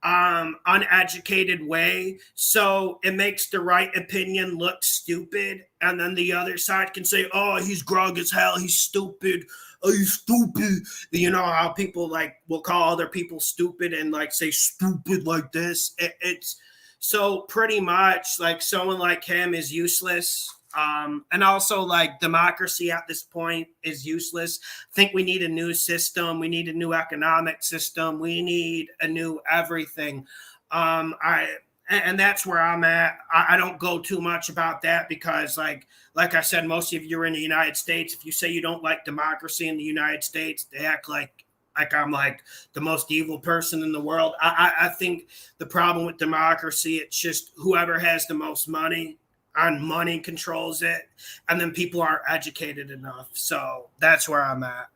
uneducated way. So it makes the right opinion look stupid. And then the other side can say, oh, he's grog as hell. He's stupid. Oh, you stupid. You know how people like will call other people stupid and like say stupid like this. It's so pretty much like someone like him is useless. And also like democracy at this point is useless. I think we need a new system. We need a new economic system. We need a new everything. And that's where I'm at. I don't go too much about that because like I said, most of you are in the United States. If you say you don't like democracy in the United States, they act like I'm like the most evil person in the world. I think the problem with democracy, it's just whoever has the most money and money controls it, and then people aren't educated enough. So that's where I'm at.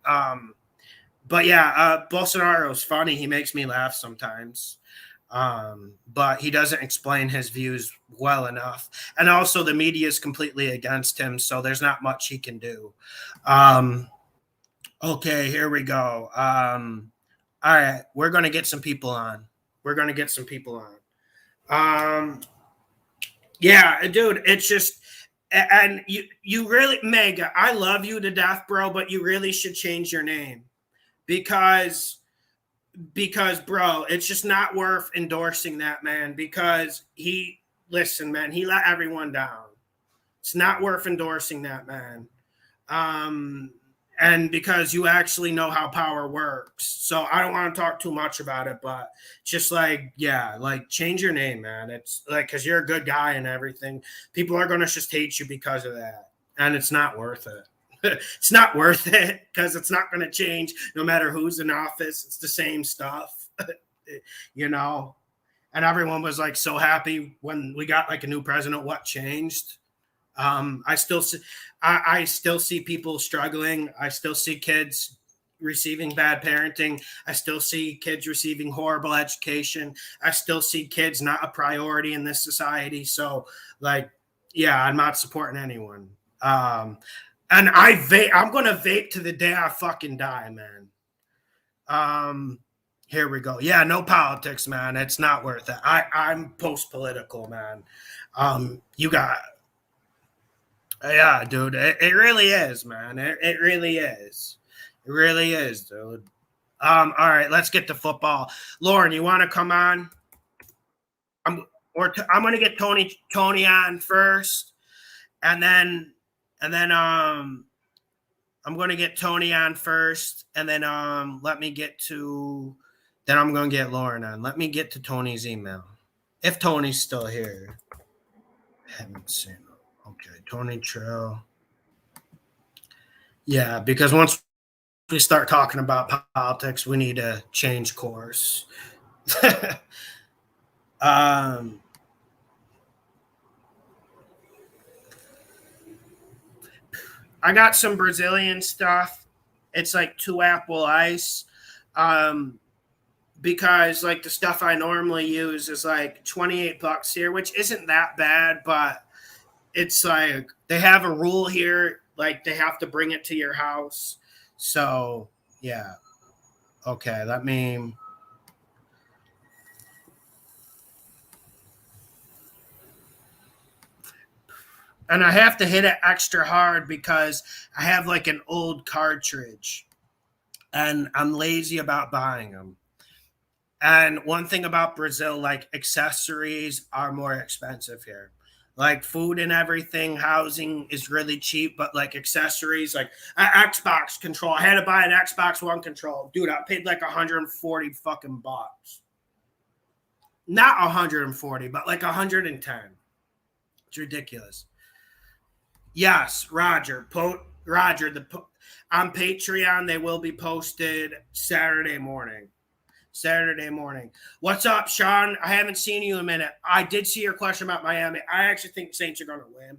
But yeah, Bolsonaro's funny. He makes me laugh sometimes. But he doesn't explain his views well enough. And also, the media is completely against him, so there's not much he can do. Okay, here we go. All right, we're going to get some people on. Yeah, dude, it's just, and you really, Mega, I love you to death, bro, but you really should change your name because bro, it's just not worth endorsing that man because listen, man, he let everyone down. It's not worth endorsing that man. Um, and because you actually know how power works. So I don't want to talk too much about it, but just like, yeah, like change your name, man. It's like, because you're a good guy and everything. People are going to just hate you because of that. And it's not worth it. It's not worth it because it's not going to change no matter who's in office. It's the same stuff, you know. And everyone was like so happy when we got like a new president. What changed? I still see, I still see people struggling. I still see kids receiving bad parenting. I still see kids receiving horrible education. I still see kids not a priority in this society. So, like, yeah, I'm not supporting anyone. And I'm gonna vape to the day I fucking die, man. Here we go. Yeah, no politics, man. It's not worth it. I'm post political, man. You got Yeah, dude. It really is, man. It really is. It really is, dude. All right, let's get to football. Lauren, you want to come on? I'm gonna get Tony on first, and then I'm gonna get Tony on first, and then let me get to then I'm gonna get Lauren on. Let me get to Tony's email. If Tony's still here. Haven't seen him. Okay, Tony Trail. Yeah, because once we start talking about politics, we need to change course. um, I got some Brazilian stuff. It's like 2 apple ice. Because like the stuff I normally use is like $28 here, which isn't that bad, but it's like they have a rule here, like they have to bring it to your house. So yeah. Okay, let me and I have to hit it extra hard because I have like an old cartridge and I'm lazy about buying them. And one thing about Brazil, like accessories are more expensive here. Like food and everything, housing is really cheap, but like accessories, like an Xbox control. I had to buy an Xbox One control. Dude, I paid like 140 fucking bucks. Not 140, but like 110. It's ridiculous. Yes, Roger. Roger, on Patreon, they will be posted Saturday morning. What's up, Sean? I haven't seen you in a minute. I did see your question about Miami. I actually think Saints are going to win.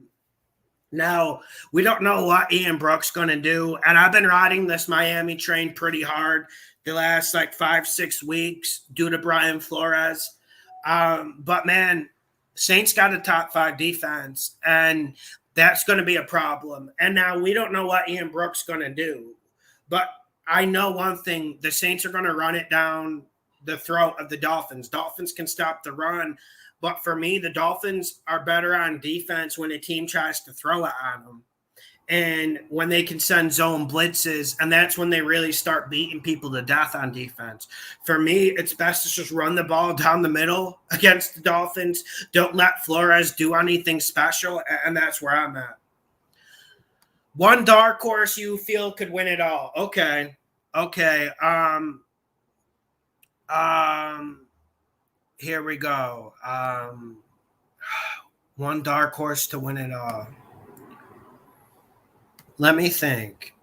Now, we don't know what Ian Brooks going to do, and I've been riding this Miami train pretty hard the last like 5-6 weeks due to Brian Flores. But man, Saints got a top 5 defense, and that's going to be a problem. And now we don't know what Ian Brooks going to do, but I know one thing: the Saints are going to run it down the throat of the Dolphins. Dolphins can stop the run, but for me, the Dolphins are better on defense when a team tries to throw it on them. And when they can send zone blitzes, and that's when they really start beating people to death on defense. For me, it's best to just run the ball down the middle against the Dolphins. Don't let Flores do anything special, and that's where I'm at. One dark horse you feel could win it all. Okay. Here we go. One dark horse to win it all. Let me think.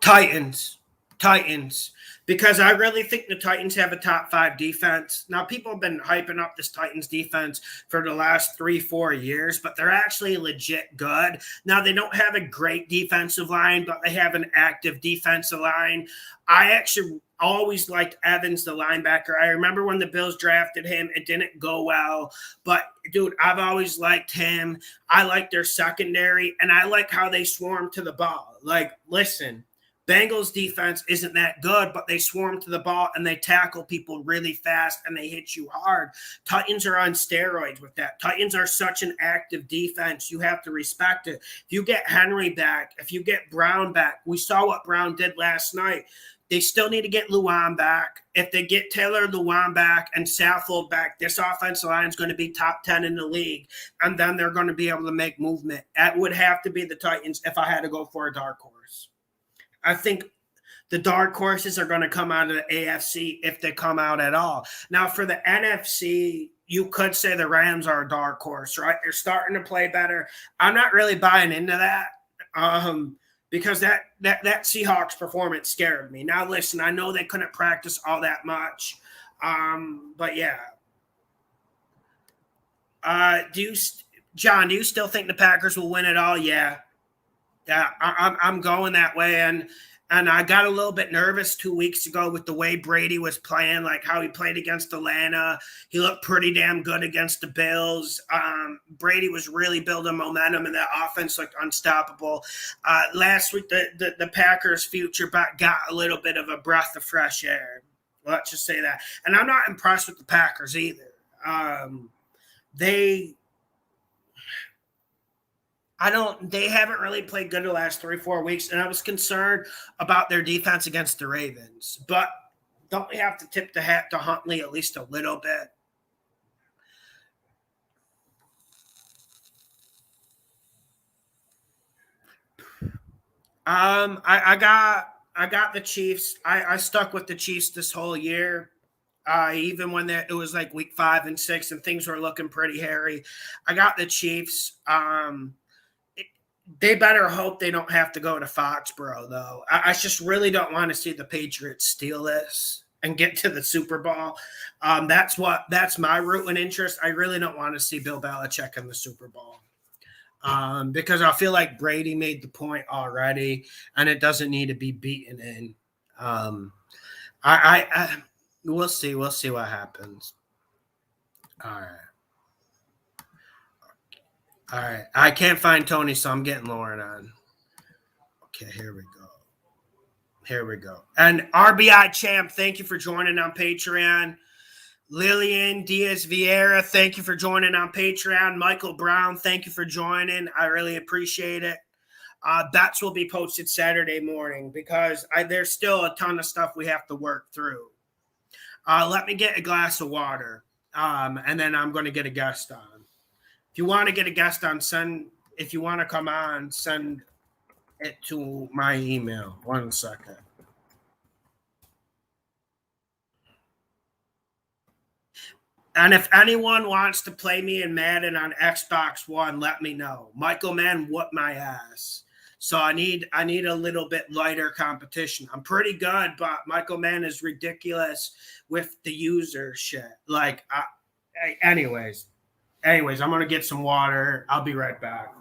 Titans. Titans, because I really think the Titans have a top five defense. Now, people have been hyping up this Titans defense for the last 3, 4 years, but they're actually legit good. Now, they don't have a great defensive line, but they have an active defensive line. I actually always liked Evans, the linebacker. I remember when the Bills drafted him, it didn't go well, but dude, I've always liked him. I like their secondary, and I like how they swarm to the ball. Like, listen, Bengals defense isn't that good, but they swarm to the ball and they tackle people really fast and they hit you hard. Titans are on steroids with that. Titans are such an active defense. You have to respect it. If you get Henry back, if you get Brown back, we saw what Brown did last night. They still need to get Luan back. If they get Taylor Luan back and Saffold back, this offensive line is going to be top 10 in the league. And then they're going to be able to make movement. That would have to be the Titans if I had to go for a dark horse. I think the dark horses are going to come out of the AFC if they come out at all. Now, for the NFC, you could say the Rams are a dark horse, right? They're starting to play better. I'm not really buying into that because that Seahawks performance scared me. Now, listen, I know they couldn't practice all that much, but yeah. John, do you still think the Packers will win it all? Yeah. Yeah, I'm going that way, and I got a little bit nervous 2 weeks ago with the way Brady was playing, like how he played against Atlanta. He looked pretty damn good against the Bills. Brady was really building momentum, and that offense looked unstoppable. Last week, the Packers' future got a little bit of a breath of fresh air. Let's just say that. And I'm not impressed with the Packers either. They haven't really played good the last 3, 4 weeks, and I was concerned about their defense against the Ravens. But don't we have to tip the hat to Huntley at least a little bit? I got the Chiefs. I stuck with the Chiefs this whole year. Even when it was like week 5 and 6 and things were looking pretty hairy. I got the Chiefs. They better hope they don't have to go to Foxborough, though. I just really don't want to see the Patriots steal this and get to the Super Bowl. That's my root and interest. I really don't want to see Bill Belichick in the Super Bowl because I feel like Brady made the point already, and it doesn't need to be beaten in. We'll see. We'll see what happens. All right. All right. I can't find Tony, so I'm getting Lauren on. Okay, here we go. Here we go. And RBI Champ, thank you for joining on Patreon. Lillian Diaz Vieira, thank you for joining on Patreon. Michael Brown, thank you for joining. I really appreciate it. Bets will be posted Saturday morning because there's still a ton of stuff we have to work through. Let me get a glass of water, and then I'm going to get a guest on. If you want to get a guest on, if you want to come on, send it to my email. 1 second. And if anyone wants to play me in Madden on Xbox One, let me know. Michael Mann whooped my ass. So I need a little bit lighter competition. I'm pretty good, but Michael Mann is ridiculous with the user shit. Like, anyways, I'm going to get some water. I'll be right back.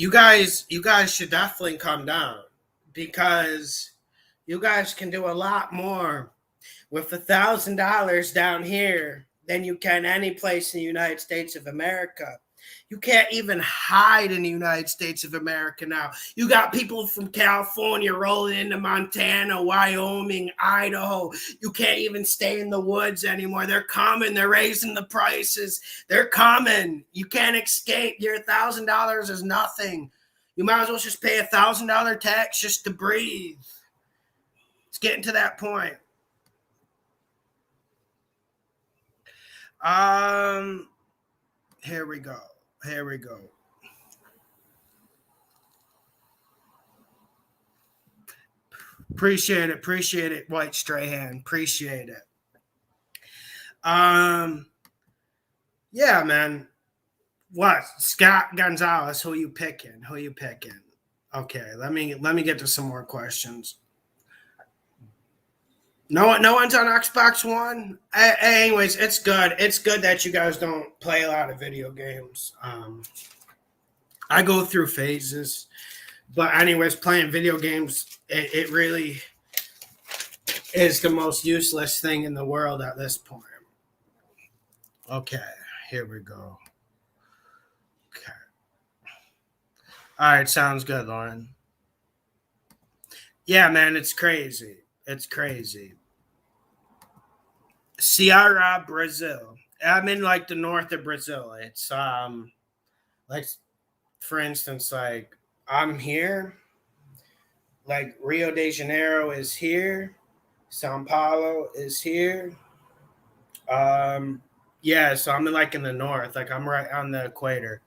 you guys should definitely come down because you guys can do a lot more with $1,000 down here than you can any place in the United States of America. You can't even hide in the United States of America now. You got people from California rolling into Montana, Wyoming, Idaho. You can't even stay in the woods anymore. They're coming. They're raising the prices. They're coming. You can't escape. Your $1,000 is nothing. You might as well just pay $1,000 tax just to breathe. It's getting to that point. Here we go. Appreciate it, White Strahan. Appreciate it. Yeah, man. What? Scott Gonzalez, who you picking? Okay, let me get to some more questions. No one's on Xbox One. Anyways, it's good. It's good that you guys don't play a lot of video games. I go through phases, but anyways, playing video games, it really is the most useless thing in the world at this point. Okay, here we go. Okay. All right, sounds good, Lauren. Yeah, man, it's crazy. Ceará, Brazil. I'm in like the north of Brazil. It's like for instance, like I'm here, like Rio de Janeiro is here, Sao Paulo is here. Yeah, so I'm like in the north, like I'm right on the equator.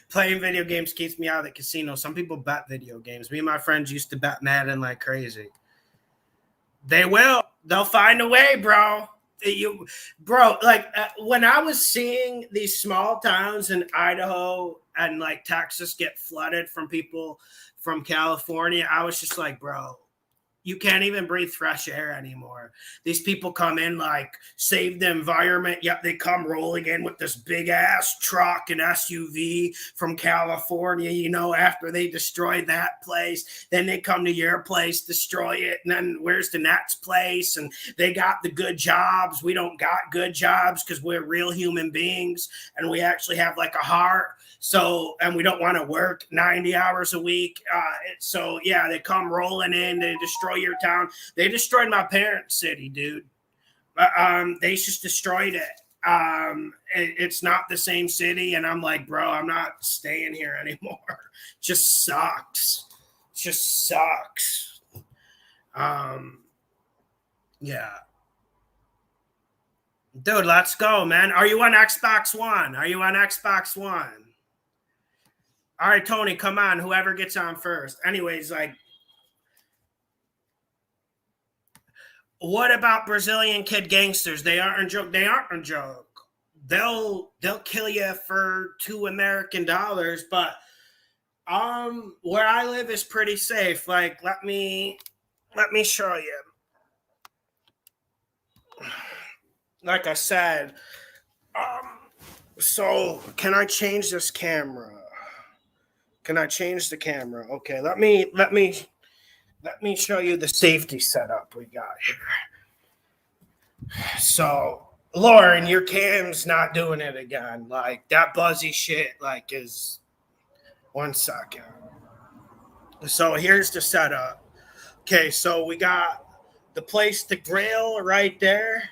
Playing video games keeps me out of the casino. Some people bet video games. Me and my friends used to bet Madden like crazy. They will. They'll find a way, bro. Like when I was seeing these small towns in Idaho and like Texas get flooded from people from California, I was just like, bro, you can't even breathe fresh air anymore. These people come in like save the environment, yet they come rolling in with this big ass truck and SUV from California, after they destroyed that place. Then they come to your place, destroy it, and then where's the next place? And they got the good jobs. We don't got good jobs because we're real human beings and we actually have like a heart. So, and we don't want to work 90 hours a week. So yeah, they come rolling in, they destroy your town. They destroyed my parents' city, dude. They just destroyed it. It's not the same city. And I'm like, bro, I'm not staying here anymore. Just sucks. Yeah. Dude, let's go, man. Are you on Xbox One? All right, Tony, come on. Whoever gets on first. Anyways, like, what about Brazilian kid gangsters? They aren't a joke. They'll kill you for $2 American, but where I live is pretty safe. Like, let me show you. Like I said, so can I change this camera? Can I change the camera? Okay, let me show you the safety setup we got here. So, Lauren, your cam's not doing it again. Like that buzzy shit, like is 1 second. So here's the setup. Okay, so we got the place to grill right there.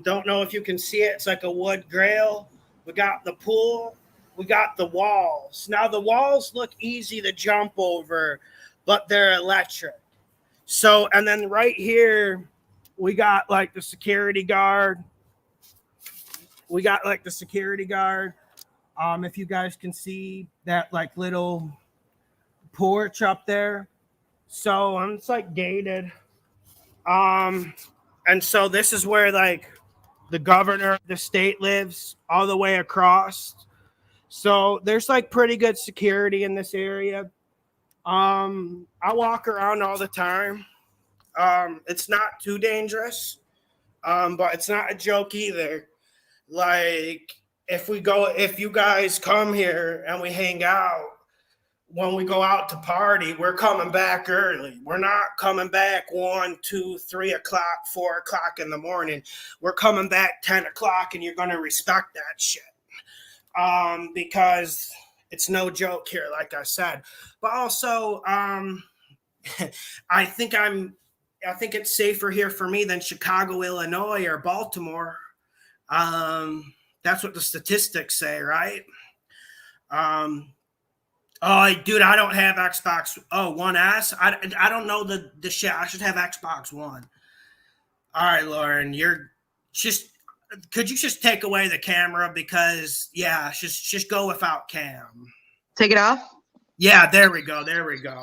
Don't know if you can see it. It's like a wood grill. We got the pool. We got the walls. Now, the walls look easy to jump over, but they're electric. So, and then right here, we got like the security guard. If you guys can see that like little porch up there. So, it's like gated. And so this is where like the governor of the state lives all the way across. So there's like pretty good security in this area. I walk around all the time. It's not too dangerous, but it's not a joke either. Like if you guys come here and we hang out, when we go out to party, we're coming back early. We're not coming back 1, 2, 3 o'clock, 4 o'clock in the morning. We're coming back 10 o'clock, and you're going to respect that shit. Because it's no joke here, like I said. But also, I think it's safer here for me than Chicago, Illinois, or Baltimore. That's what the statistics say, right? Oh, dude, I don't have Xbox. Oh, One S. I don't know the shit. I should have Xbox One. All right, Lauren, could you just take away the camera because just go without cam.
Take it off.
Yeah, there we go.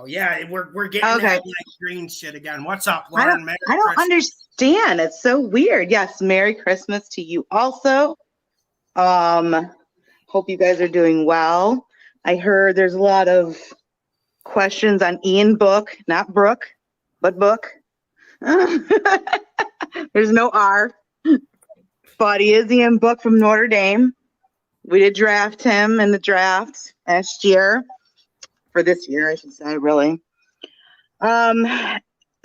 Yeah, we're getting that like green shit again. What's up, Lauren?
I don't understand. It's so weird. Yes, Merry Christmas to you also. Hope you guys are doing well. I heard there's a lot of questions on Ian Book, not Brooke, but Book. There's no R, but he is Ian Book from Notre Dame. We did draft him in the draft last year, for this year, I should say, really.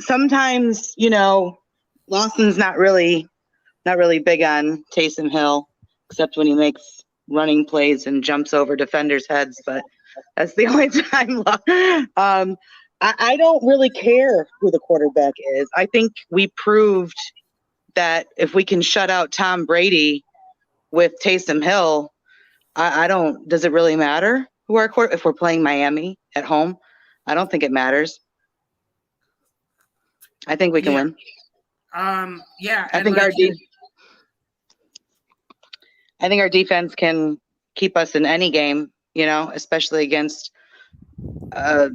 Sometimes, Lawson's not really big on Taysom Hill, except when he makes running plays and jumps over defenders' heads, but that's the only time. I don't really care who the quarterback is. I think we proved that if we can shut out Tom Brady with Taysom Hill, does it really matter who our if we're playing Miami at home? I don't think it matters. I think we can win. I think our defense can keep us in any game, especially against a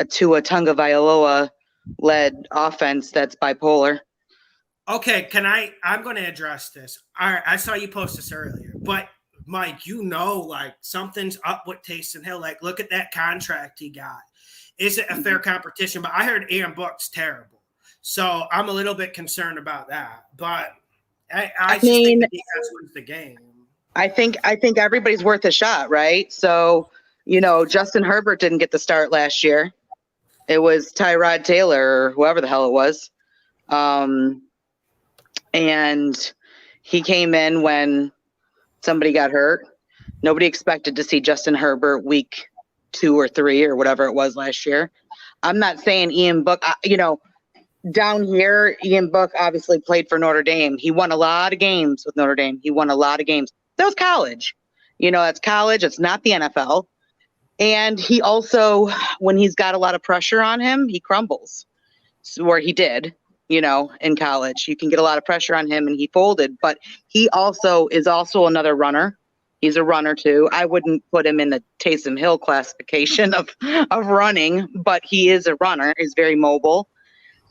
Tua Tagovailoa led offense that's bipolar.
Okay, I'm going to address this. All right, I saw you post this earlier, but Mike, like something's up with Taysom Hill. Like, look at that contract he got. Is it a fair competition? But I heard Ian Book's terrible, so I'm a little bit concerned about that. But I just think the defense wins the game.
I think everybody's worth a shot, right? So, Justin Herbert didn't get the start last year. It was Tyrod Taylor or whoever the hell it was. And he came in when somebody got hurt. Nobody expected to see Justin Herbert week 2 or 3 or whatever it was last year. I'm not saying Ian Book, down here, Ian Book obviously played for Notre Dame. He won a lot of games with Notre Dame. That was college. That's college. It's not the NFL. And he also, when he's got a lot of pressure on him, he crumbles. Where he did, in college. You can get a lot of pressure on him and he folded. But he is also another runner. He's a runner too. I wouldn't put him in the Taysom Hill classification of running, but he is a runner. He's very mobile.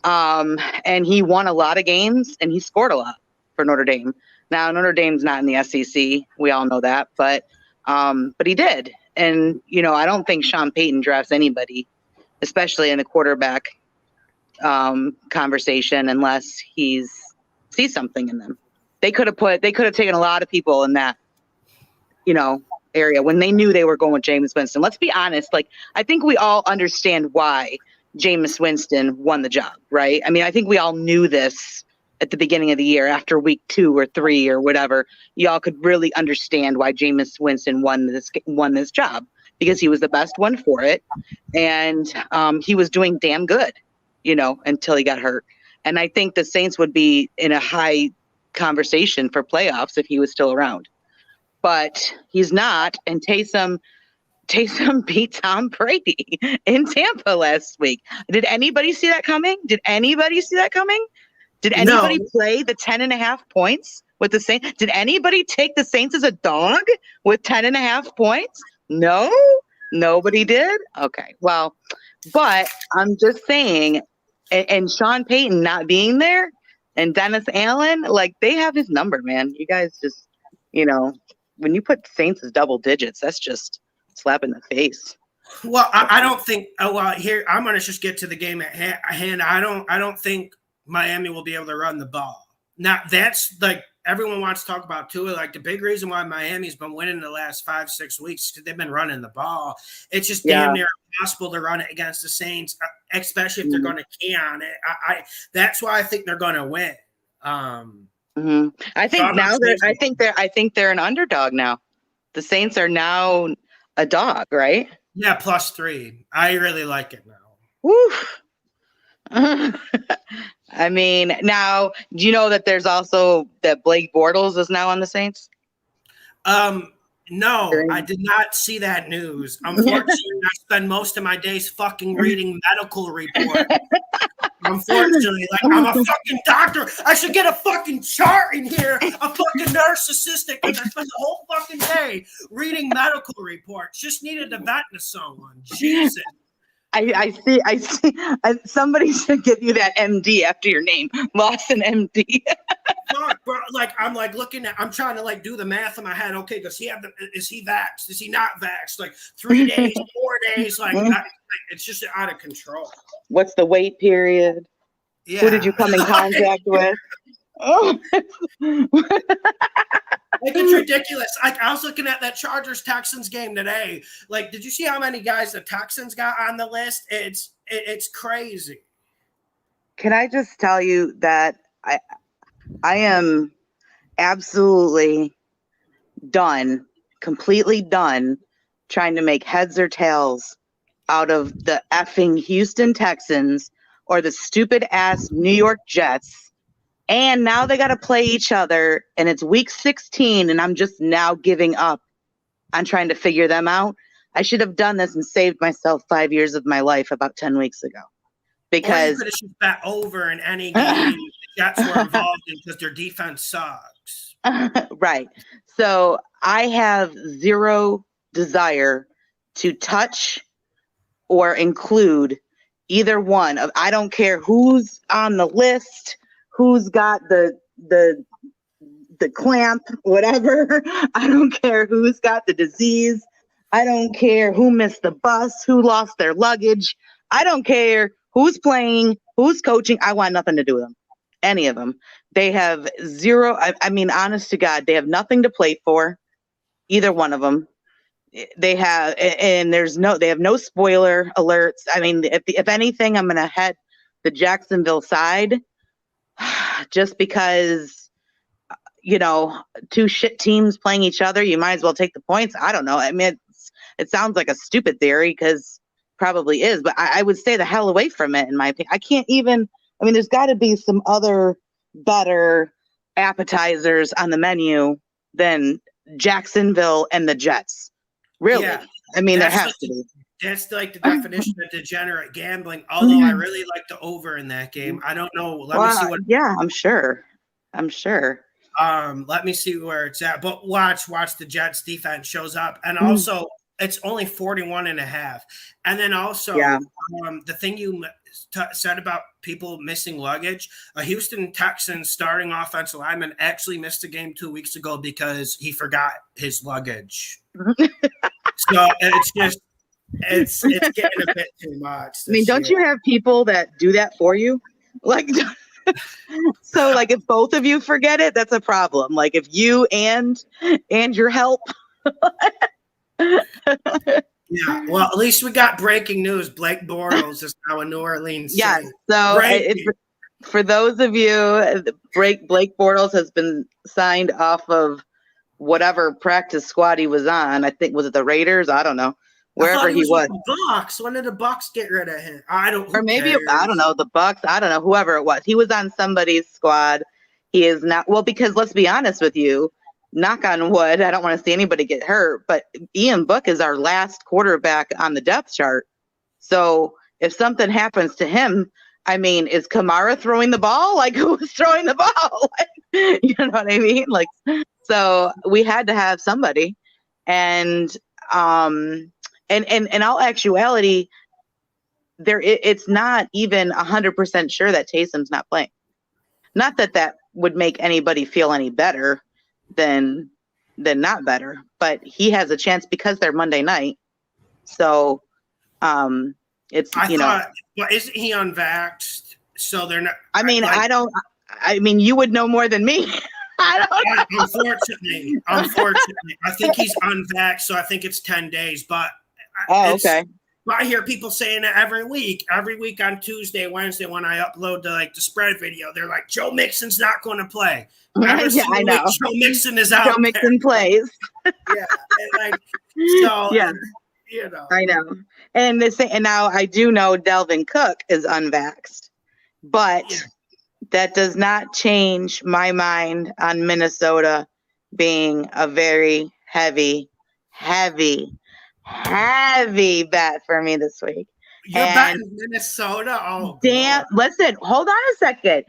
And he won a lot of games and he scored a lot for Notre Dame. Now, Notre Dame's not in the SEC. We all know that, but he did. And, I don't think Sean Payton drafts anybody, especially in the quarterback conversation, unless he sees something in them. They could have taken a lot of people in that, area when they knew they were going with Jameis Winston. Let's be honest. I think we all understand why Jameis Winston won the job, right? I mean, I think we all knew this at the beginning of the year, after week 2 or 3 or whatever. Y'all could really understand why Jameis Winston won this job, because he was the best one for it, and he was doing damn good, until he got hurt. And I think the Saints would be in a high conversation for playoffs if he was still around, but he's not. And Taysom beat Tom Brady in Tampa last week. Did anybody see that coming? Did anybody play the 10.5 points with the Saints? Did anybody take the Saints as a dog with 10.5 points? No, nobody did. Okay, well, but I'm just saying, and Sean Payton not being there and Dennis Allen, they have his number, man. You guys just, when you put Saints as double digits, that's just slap in the face.
Well, I don't think. Here I'm going to just get to the game at hand. I don't think Miami will be able to run the ball. Now that's everyone wants to talk about Tua. Like the big reason why Miami's been winning the last 5-6 weeks because they've been running the ball. It's just damn near impossible to run it against the Saints, especially if they're going to key on it. That's why I think they're going to win.
I think I think they're an underdog now. The Saints are now a dog, right?
Yeah, +3. I really like it now.
Woo. I mean, now, do you know that there's also that Blake Bortles is now on the Saints?
No, I did not see that news. Unfortunately, I spend most of my days fucking reading medical reports. Unfortunately, like I'm a fucking doctor. I should get a fucking chart in here, a fucking nurse assistant, because I spend the whole fucking day reading medical reports. Just needed to vet to someone. Jesus.
I see. Somebody should give you that MD after your name, Lawson MD.
Fuck, bro. Like I'm like looking at. I'm trying to like do the math in my head. Okay, does he have the? Is he vaxxed? Is he not vaxxed? Like 3 days, 4 days. Like it's just out of control.
What's the wait period?
Yeah.
Who did you come in contact with? Oh.
Like it's ridiculous. Like I was looking at that Chargers Texans game today. Like, did you see how many guys the Texans got on the list? It's crazy.
Can I just tell you that I am absolutely done, completely done trying to make heads or tails out of the effing Houston Texans or the stupid ass New York Jets. And now they got to play each other, and it's week 16, and I'm just now giving up on trying to figure them out. I should have done this and saved myself 5 years of my life about 10 weeks ago. Because
you could have shot that over in any game the Jets were involved in because their defense sucks.
Right. So I have zero desire to touch or include either one of. I don't care who's on the list. Who's got the clamp, whatever. I don't care who's got the disease. I don't care who missed the bus, who lost their luggage. I don't care who's playing, who's coaching. I want nothing to do with them. Any of them. They have zero. I mean, honest to God, they have nothing to play for. Either one of them. They have, and they have no spoiler alerts. I mean, if anything, I'm going to head the Jacksonville side. Just because, two shit teams playing each other, you might as well take the points. I don't know. I mean, it sounds like a stupid theory because probably is, but I would stay the hell away from it in my opinion. I can't even, there's got to be some other better appetizers on the menu than Jacksonville and the Jets. Really? Yeah. There has to be.
That's like the definition of degenerate gambling. Although I really like the over in that game. I don't know. Let me see what.
Yeah, I'm sure.
Let me see where it's at. But watch the Jets defense shows up, and also it's only 41.5. And then also the thing you said about people missing luggage. A Houston Texans starting offensive lineman actually missed a game 2 weeks ago because he forgot his luggage. So it's just. It's getting a bit too much.
Don't you have people that do that for you? Like, so like if both of you forget it, that's a problem. Like if you and your help.
Yeah, well, at least we got breaking news. Blake Bortles is now in New Orleans.
Yeah, so for those of you, Blake Bortles has been signed off of whatever practice squad he was on. I think, was it the Raiders? I don't know. Wherever he was.
The Bucs. When did the Bucs get rid of him? I don't
know, the Bucs. I don't know, whoever it was. He was on somebody's squad. He is not. Well, because let's be honest with you, knock on wood, I don't want to see anybody get hurt, but Ian Book is our last quarterback on the depth chart. So if something happens to him, is Kamara throwing the ball? Like, who's throwing the ball? You know what I mean? Like, so we had to have somebody. And in all actuality, it's not even 100% sure that Taysom's not playing. Not that would make anybody feel any better than not better, but he has a chance because they're Monday night. So it's
well, isn't he unvaxxed? So they're not.
you would know more than me. I don't know.
Unfortunately, I think he's unvaxxed, so I think it's 10 days. But
Oh, okay.
I hear people saying it every week on Tuesday, Wednesday when I upload the spread video. They're like, Joe Mixon's not going to play. Every
Yeah, I know.
Joe Mixon is out.
Joe Mixon plays.
Yeah, so
yeah, I know. And now I do know Delvin Cook is unvaxxed, but that does not change my mind on Minnesota being a very heavy bet for me this week.
You're betting Minnesota? Oh,
damn. Listen, hold on a second.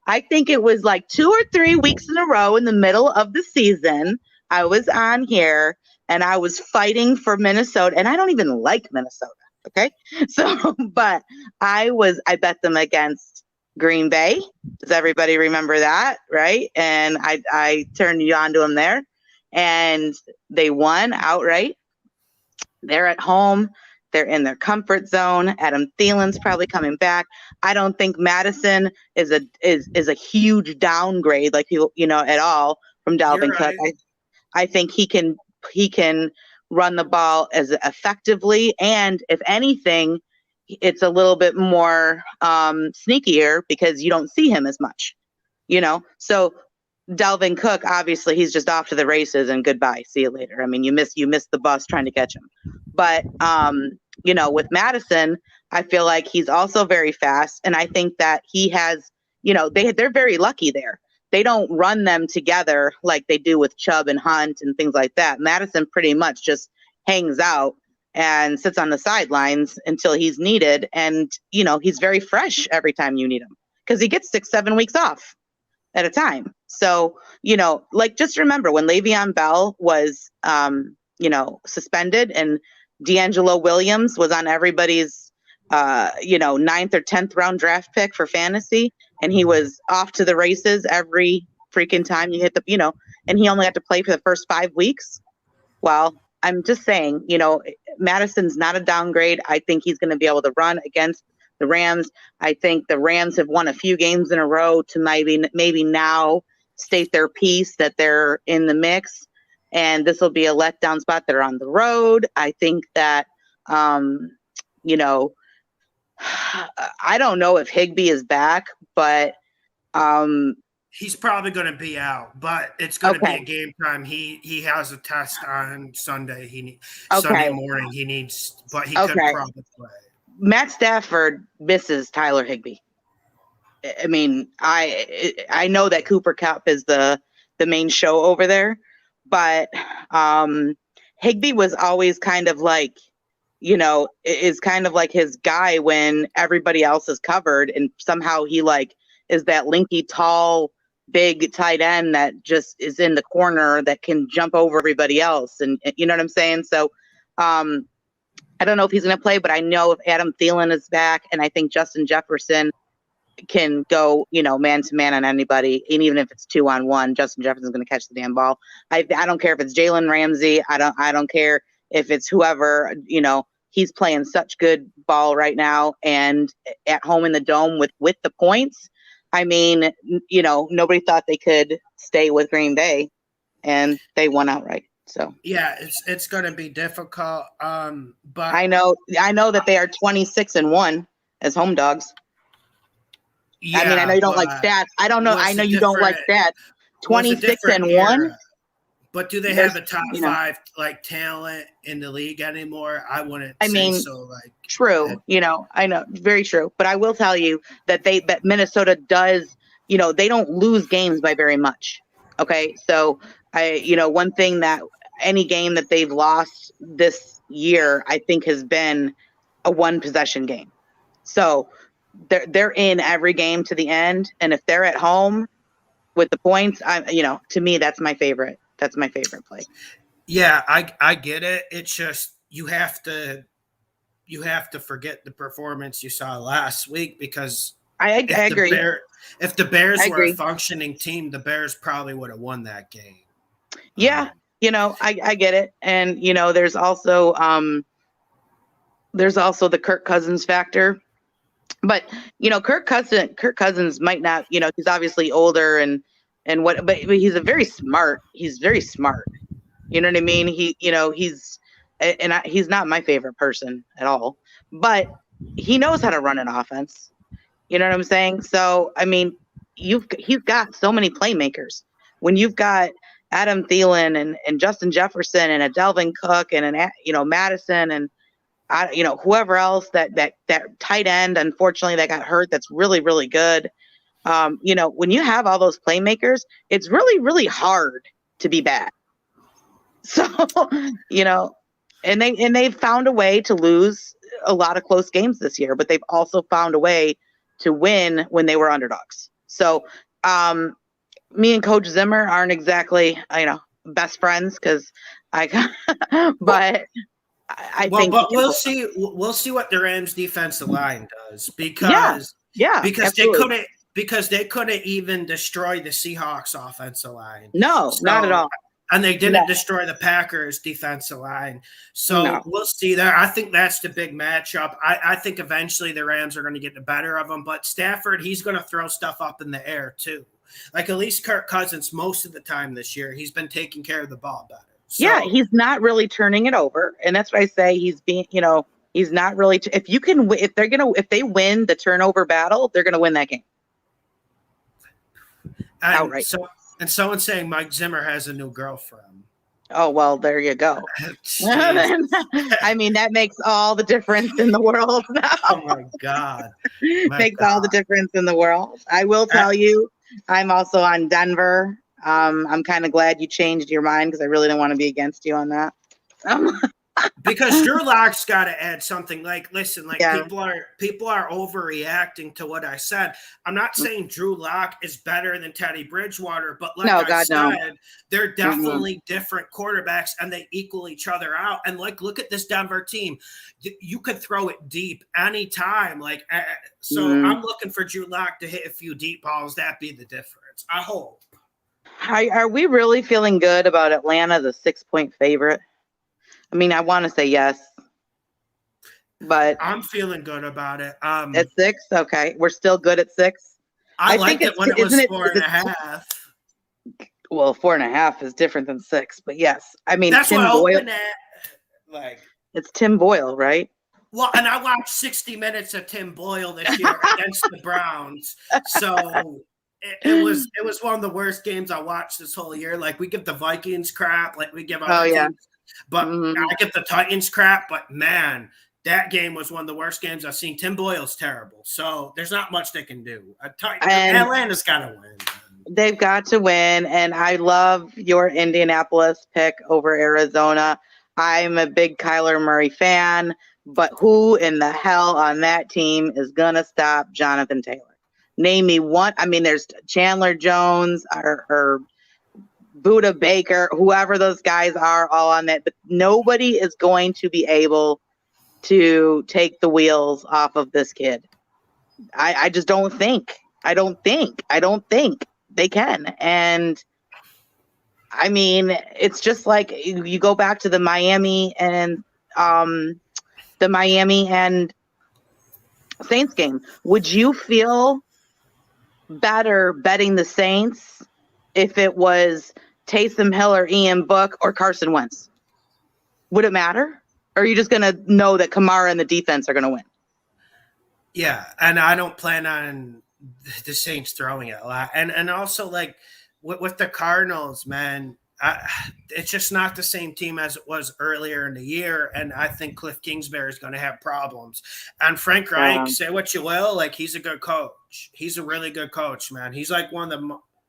I think it was like 2 or 3 weeks in a row in the middle of the season. I was on here and I was fighting for Minnesota, and I don't even like Minnesota. Okay. So, but I bet them against Green Bay. Does everybody remember that? Right. And I turned you on to them there, and they won outright. They're at home. They're in their comfort zone. Adam Thielen's probably coming back. I don't think Madison is a huge downgrade, like people, at all from Dalvin Cook. I think he can run the ball as effectively, and if anything, it's a little bit more sneakier because you don't see him as much. So Dalvin Cook, obviously, he's just off to the races and goodbye. See you later. I mean, you missed the bus trying to catch him. But with Madison, I feel like he's also very fast, and I think that he has, they're very lucky there. They don't run them together like they do with Chubb and Hunt and things like that. Madison pretty much just hangs out and sits on the sidelines until he's needed, and he's very fresh every time you need him because he gets 6-7 weeks off at a time. So, just remember when Le'Veon Bell was, suspended and D'Angelo Williams was on everybody's, 9th or 10th round draft pick for fantasy. And he was off to the races every freaking time you hit and he only had to play for the first 5 weeks. Well, I'm just saying, Madison's not a downgrade. I think he's going to be able to run against the Rams. I think the Rams have won a few games in a row to maybe now state their piece that they're in the mix, and this will be a letdown spot. They're on the road. I think that, I don't know if Higbee is back, but
he's probably going to be out, but it's going to be a game time. He has a test on Sunday. Sunday morning he needs, but he could probably play.
Matt Stafford misses Tyler Higbee. I mean, I know that Cooper Kupp is the main show over there, but Higbee was always kind of like, is kind of like his guy when everybody else is covered, and somehow he is that linky, tall, big tight end that just is in the corner that can jump over everybody else, and you know what I'm saying? So, I don't know if he's going to play, but I know if Adam Thielen is back, and I think Justin Jefferson can go, man to man on anybody, and even if it's 2-on-1, Justin Jefferson's going to catch the damn ball. I don't care if it's Jalen Ramsey. I don't care if it's whoever. He's playing such good ball right now, and at home in the dome with the points. I mean, nobody thought they could stay with Green Bay, and they won outright. So
yeah, it's going to be difficult. But
I know that they are 26-1 as home dogs. Yeah, I mean, I know you don't like stats. I don't know. I know you don't like stats. 26-1.
But do they have a top 5 talent in the league anymore? I wouldn't say so.
True. I know, very true. But I will tell you that Minnesota does. They don't lose games by very much. Okay, so one thing that any game that they've lost this year, I think, has been a 1-possession game. So they're in every game to the end, and if they're at home with the points, to me that's my favorite. That's my favorite play.
Yeah, I get it. It's just you have to forget the performance you saw last week, because
I agree.
If the Bears were a functioning team, the Bears probably would have won that game.
Yeah, I get it, and there's also the Kirk Cousins factor, but Kirk Cousins might not. He's obviously older, and and but he's he's very smart. You know what I mean? He's not my favorite person at all, but he knows how to run an offense. You know what I'm saying? So, I mean, he's got so many playmakers. When you've got Adam Thielen and Justin Jefferson and a Delvin Cook and Madison and whoever else that tight end, unfortunately, that got hurt, that's really, really good. When you have all those playmakers, it's really, really hard to be bad. So, and they've found a way to lose a lot of close games this year, but they've also found a way to win when they were underdogs. So, me and Coach Zimmer aren't exactly, best friends because but I think.
But we'll see. We'll see what the Rams' defensive line does because they couldn't even destroy the Seahawks' offensive line.
No, not at all.
And they didn't destroy the Packers' defensive line. So we'll see there. I think that's the big matchup. I think eventually the Rams are going to get the better of them. But Stafford, he's going to throw stuff up in the air too. Like at least Kirk Cousins, most of the time this year, he's been taking care of the ball better. So,
yeah, he's not really turning it over. And that's why I say he's being, he's not really. If they win the turnover battle, they're going to win that game. Outright.
And someone's saying Mike Zimmer has a new girlfriend.
Oh, well, there you go. I mean, that makes all the difference in the world now.
Oh, my God.
All the difference in the world. I will tell you, I'm also on Denver. I'm kind of glad you changed your mind because I really don't want to be against you on that.
Because Drew Lock's got to add something. Listen, people are overreacting to what I said. I'm not saying Drew Lock is better than Teddy Bridgewater, but they're definitely different quarterbacks, and they equal each other out. And look at this Denver team. You could throw it deep anytime. I'm looking for Drew Lock to hit a few deep balls. That'd be the difference. I hope.
Are we really feeling good about Atlanta, the 6-point favorite? I mean, I want to say yes, but
I'm feeling good about it.
At 6, okay, we're still good at 6.
I liked it when it was 4.5.
Well, 4.5 is different than 6, but yes, I mean
that's
Tim
what
Boyle.
Opened at.
It's Tim Boyle, right?
Well, and I watched 60 minutes of Tim Boyle this year against the Browns, so. It was one of the worst games I watched this whole year. We give the Vikings crap, we give other teams, but I give the Titans crap. But man, that game was one of the worst games I've seen. Tim Boyle's terrible, so there's not much they can do. Atlanta's got to win.
They've got to win, and I love your Indianapolis pick over Arizona. I'm a big Kyler Murray fan, but who in the hell on that team is gonna stop Jonathan Taylor? Name me one. I mean, there's Chandler Jones or Buda Baker, whoever those guys are, all on that. But nobody is going to be able to take the wheels off of this kid. I just don't think. I don't think they can. And I mean, it's just like you go back to the Miami and Saints game. Would you feel better betting the Saints if it was Taysom Hill or Ian Book or Carson Wentz? Would it matter? Or are you just going to know that Kamara and the defense are going to win?
Yeah, and I don't plan on the Saints throwing it a lot. And also, with the Cardinals, man, it's just not the same team as it was earlier in the year, and I think Cliff Kingsbury is going to have problems. And Frank Reich, say what you will, he's a good coach. He's a really good coach, man. He's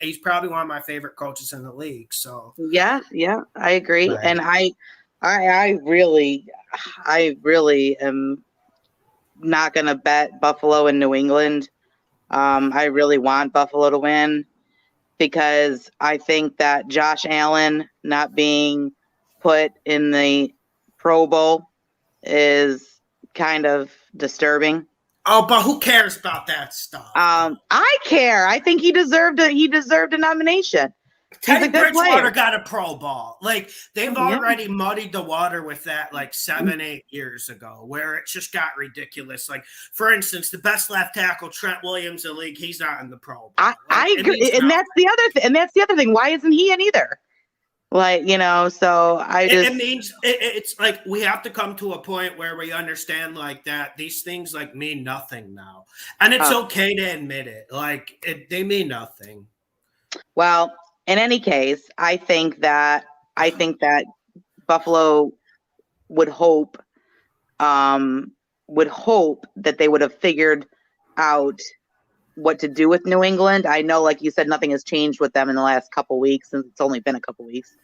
he's probably one of my favorite coaches in the league. So
yeah, I agree. Right. And I really am not going to bet Buffalo and New England. I really want Buffalo to win, because I think that Josh Allen not being put in the Pro Bowl is kind of disturbing.
Oh, but who cares about that stuff?
I care. I think he deserved a nomination. He's a
Teddy
good
Bridgewater
player.
got a Pro Bowl. Like they've
Yeah.
already muddied the water with that like 7-8 years ago, where it just got ridiculous. Like for instance, the best left tackle Trent Williams in the league, he's not in the Pro Bowl. Like,
I agree, and that's the other thing. Why isn't he in either? Like, so
it means it's like we have to come to a point where we understand like that these things like mean nothing now, and it's okay to admit it. Like they mean nothing.
Well, in any case, I think that Buffalo would hope that they would have figured out what to do with New England. I know, like you said, nothing has changed with them in the last couple weeks, and it's only been a couple weeks.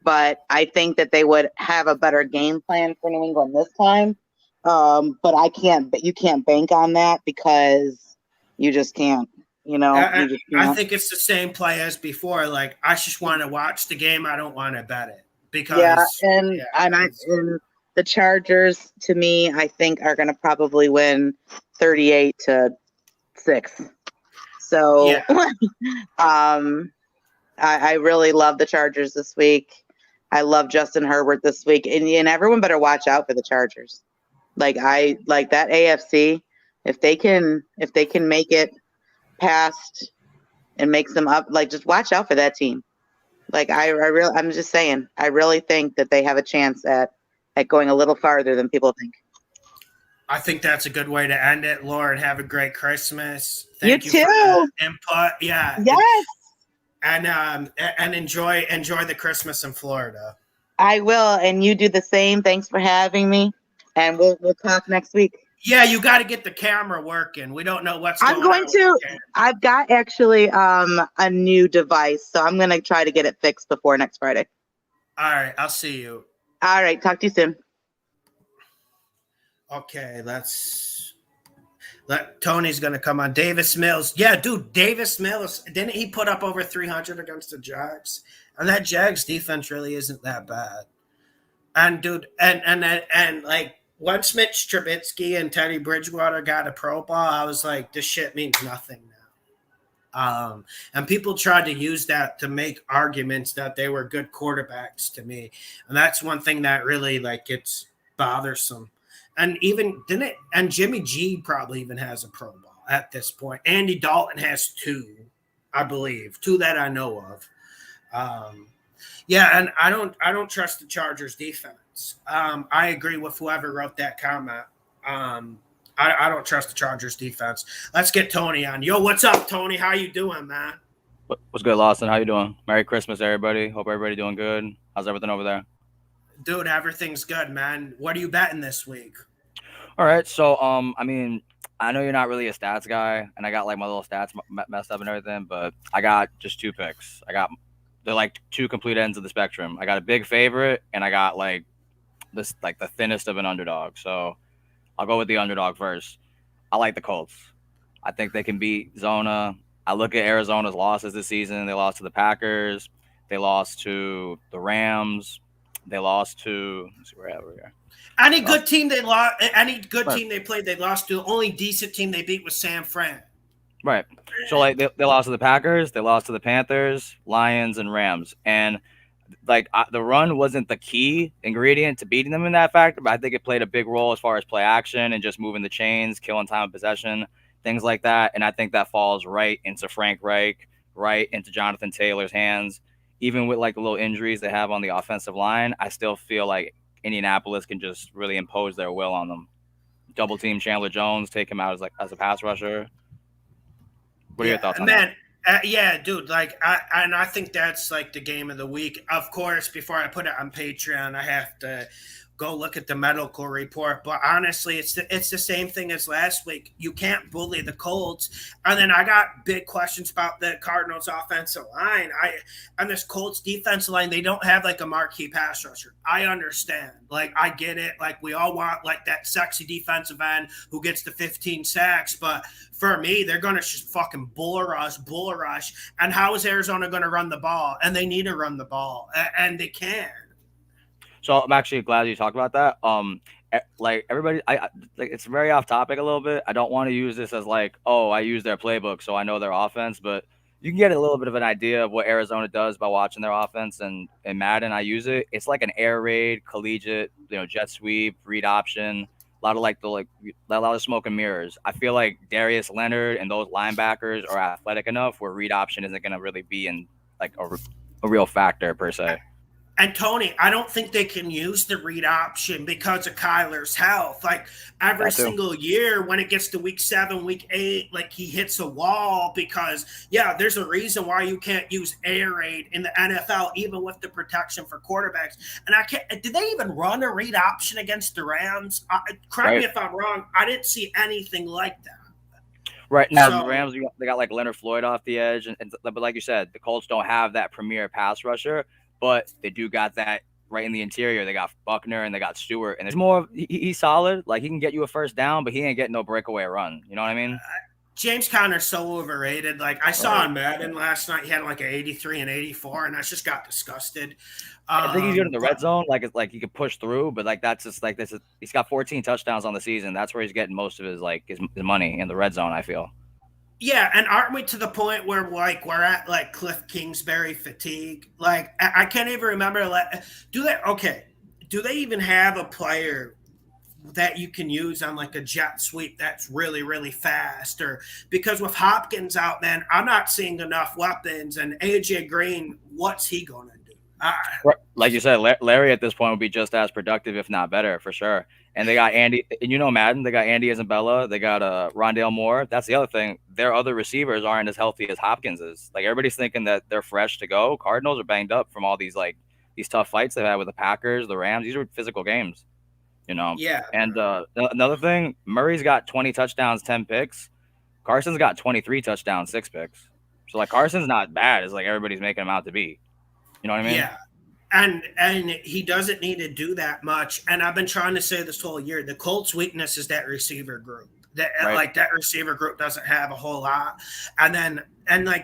But I think that they would have a better game plan for New England this time. But you can't bank on that because you just can't.
I think it's the same play as before. Like I just want to watch the game. I don't want to bet it because
and the Chargers, to me, I think are going to probably win 38-6. So, I really love the Chargers this week. I love Justin Herbert this week, and everyone better watch out for the Chargers. Like that AFC, if they can make it past and make them up, like just watch out for that team. Like I'm just saying, I really think that they have a chance at going a little farther than people think.
I think that's a good way to end it. Lauren, have a great Christmas. Thank you
too.
For the input. Yeah.
Yes.
And enjoy the Christmas in Florida.
I will, and you do the same. Thanks for having me, and we'll talk next week.
Yeah, you got to get the camera working. We don't know what's going on.
I'm going to. I've got actually a new device, so I'm going to try to get it fixed before next Friday.
All right, I'll see you.
All right, talk to you soon.
Okay, Tony's going to come on. Davis Mills. Yeah, dude, Davis Mills. Didn't he put up over 300 against the Jags? And that Jags defense really isn't that bad. And, dude, and like, once Mitch Trubisky and Teddy Bridgewater got a Pro Bowl, I was like, this shit means nothing now. And people tried to use that to make arguments that they were good quarterbacks to me. And that's one thing that really, like, it's bothersome. And and Jimmy G probably even has a Pro Bowl at this point. Andy Dalton has 2, I believe, 2 that I know of. And I don't trust the Chargers defense. I agree with whoever wrote that comment. I don't trust the Chargers defense. Let's get Tony on. Yo, what's up, Tony? How you doing, man?
What's good, Lawson? How you doing? Merry Christmas, everybody. Hope everybody doing good. How's everything over there?
Dude, everything's good, man. What are you betting this week?
All right, so I mean, I know you're not really a stats guy, and I got like my little stats messed up and everything, but I got just 2 picks. They're like 2 complete ends of the spectrum. I got a big favorite, and I got like this like the thinnest of an underdog. So I'll go with the underdog first. I like the Colts. I think they can beat Zona. I look at Arizona's losses this season. They lost to the Packers. They lost to the Rams. They lost to
any good team they lost. Any good team they played, they lost to. The only decent team they beat was San Fran.
Right. So like they lost to the Packers, they lost to the Panthers, Lions, and Rams, and like the run wasn't the key ingredient to beating them in that factor, but I think it played a big role as far as play action and just moving the chains, killing time of possession, things like that. And I think that falls right into Frank Reich, right into Jonathan Taylor's hands. Even with like the little injuries they have on the offensive line, I still feel like Indianapolis can just really impose their will on them. Double team Chandler Jones, take him out as a pass rusher. What are your thoughts on that?
Yeah, dude. Like, I think that's like the game of the week. Of course, before I put it on Patreon, I have to go look at the medical report. But honestly, it's the same thing as last week. You can't bully the Colts. And then I got big questions about the Cardinals offensive line. And this Colts defensive line, they don't have like a marquee pass rusher. I understand. Like, I get it. Like, we all want like that sexy defensive end who gets the 15 sacks. But for me, they're going to just fucking bull rush. And how is Arizona going to run the ball? And they need to run the ball. And they can.
So I'm actually glad you talked about that. Like everybody, I like it's very off topic a little bit. I don't want to use this as like, oh, I use their playbook, so I know their offense. But you can get a little bit of an idea of what Arizona does by watching their offense. And in Madden, I use it. It's like an air raid, collegiate, jet sweep, read option. A lot of a lot of smoke and mirrors. I feel like Darius Leonard and those linebackers are athletic enough where read option isn't going to really be in like a real factor per se.
And Tony, I don't think they can use the read option because of Kyler's health. Like every single year when it gets to week 7, week 8, like he hits a wall because, there's a reason why you can't use air raid in the NFL, even with the protection for quarterbacks. And did they even run a read option against the Rams? Correct me if I'm wrong. I didn't see anything like that.
Right now, the Rams, they got like Leonard Floyd off the edge. But like you said, the Colts don't have that premier pass rusher. But they do got that right in the interior. They got Buckner and they got Stewart. And there's more. He's solid. Like he can get you a first down, but he ain't getting no breakaway run. You know what I mean?
James Conner's so overrated. Like I saw on Madden last night, he had like an 83 and 84, and I just got disgusted.
I think he's good in the red zone. Like it's like he could push through, but like that's just like this. He's got 14 touchdowns on the season. That's where he's getting most of his money in the red zone, I feel.
Yeah, and aren't we to the point where we're at like Cliff Kingsbury fatigue? Like I can't even remember. Do they even have a player that you can use on like a jet sweep that's really, really fast? Or because with Hopkins out, man, I'm not seeing enough weapons. And AJ Green, what's he gonna do?
Like you said, Larry at this point would be just as productive, if not better, for sure. And they got Andy, and Madden, they got Andy Isabella, they got Rondale Moore. That's the other thing. Their other receivers aren't as healthy as Hopkins is. Like everybody's thinking that they're fresh to go. Cardinals are banged up from all these tough fights they've had with the Packers, the Rams. These are physical games,
Yeah.
And another thing, Murray's got 20 touchdowns, 10 picks. Carson's got 23 touchdowns, 6 picks. So like Carson's not bad as like everybody's making him out to be. You know what I mean?
Yeah. And he doesn't need to do that much. And I've been trying to say this whole year, the Colts' weakness is that receiver group. That receiver group doesn't have a whole lot. And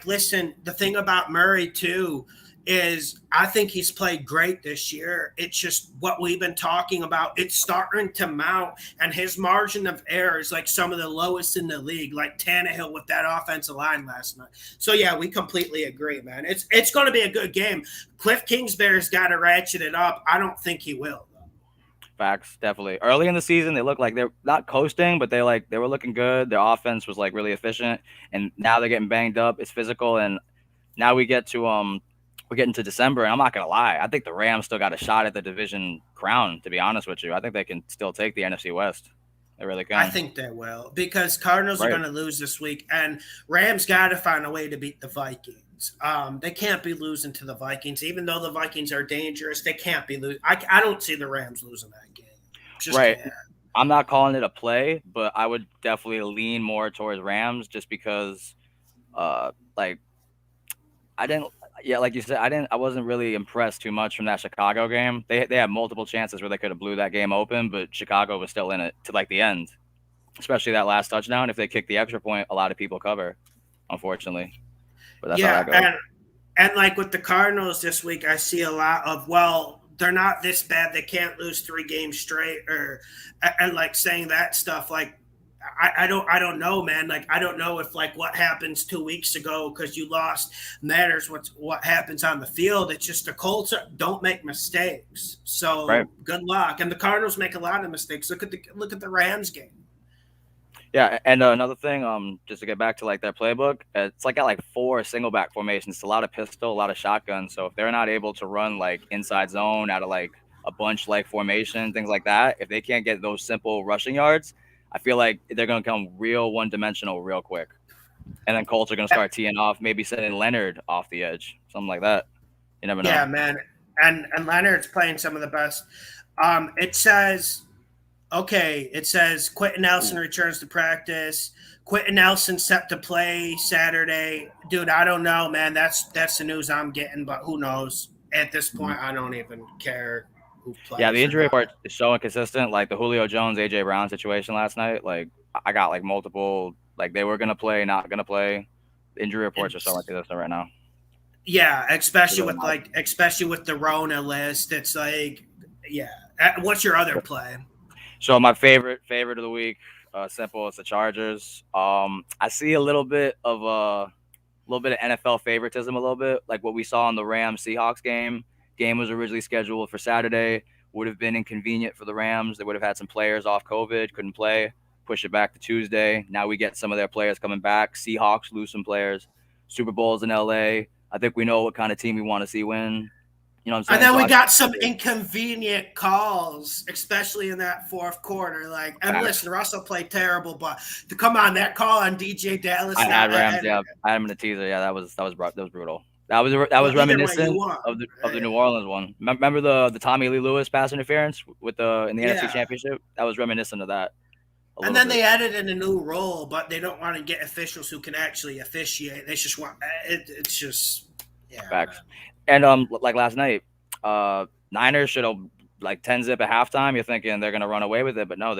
listen, the thing about Murray too is I think he's played great this year. It's just what we've been talking about. It's starting to mount, and his margin of error is like some of the lowest in the league, like Tannehill with that offensive line last night. So yeah, we completely agree, man. It's going to be a good game. Cliff Kingsbury's got to ratchet it up. I don't think he will.
Facts, definitely. Early in the season, they looked like they're not coasting, but they were looking good. Their offense was like really efficient, and now they're getting banged up. It's physical, and now we get to we're getting to December, and I'm not gonna lie, I think the Rams still got a shot at the division crown. To be honest with you, I think they can still take the NFC West. They really can.
I think they will because Cardinals are going to lose this week, and Rams got to find a way to beat the Vikings. They can't be losing to the Vikings, even though the Vikings are dangerous. They can't be losing. I don't see the Rams losing that game. Just can't.
I'm not calling it a play, but I would definitely lean more towards Rams just because, like you said, I wasn't really impressed too much from that Chicago game. They had multiple chances where they could have blew that game open, but Chicago was still in it to like the end, especially that last touchdown. If they kick the extra point, a lot of people cover, unfortunately. But that's how that goes.
And like with the Cardinals this week, I see a lot of, they're not this bad. They can't lose 3 games straight, and like saying that stuff. Like, I don't know, man. Like, I don't know if like what happens 2 weeks ago because you lost matters what happens on the field. It's just the Colts don't make mistakes. So good luck. And the Cardinals make a lot of mistakes. Look at the Rams game.
Yeah, and another thing, just to get back to like their playbook, it's like got like 4 single back formations. It's a lot of pistol, a lot of shotgun. So if they're not able to run like inside zone out of like a bunch like formation, things like that, if they can't get those simple rushing yards, I feel like they're going to come real one-dimensional real quick. And then Colts are going to start teeing off, maybe sending Leonard off the edge, something like that. You never know.
Yeah, man. And Leonard's playing some of the best. It says Quentin Nelson returns to practice. Quentin Nelson set to play Saturday. Dude, I don't know, man. That's the news I'm getting, but who knows? At this point, I don't even care.
Yeah, the injury report is so inconsistent. Like the Julio Jones, AJ Brown situation last night. Like I got like multiple, like they were gonna play, not gonna play. The injury reports are so inconsistent right now.
Yeah, especially with the Rona list. It's like, yeah. What's your other play?
So my favorite of the week, simple. It's the Chargers. I see a little bit of little bit of NFL favoritism, a little bit like what we saw in the Rams Seahawks game. Game was originally scheduled for Saturday. Would have been inconvenient for the Rams. They would have had some players off COVID, couldn't play. Push it back to Tuesday. Now we get some of their players coming back. Seahawks lose some players. Super Bowl's in LA. I think we know what kind of team we want to see win. You know what I'm saying?
And then
So
we got some inconvenient calls, especially in that fourth quarter. Like, and listen, Russell played terrible, but to come on that call on DJ Dallas,
I had Rams. Yeah, I had him in the teaser. Yeah, that was brutal. That was reminiscent of the New Orleans one. Remember the Tommy Lee Lewis pass interference with in the NFC Championship? That was reminiscent of that.
And then they added in a new rule, but they don't want to get officials who can actually officiate. They just want it's just
facts. And like last night, Niners should have like 10-zip at halftime. You're thinking they're gonna run away with it, but no,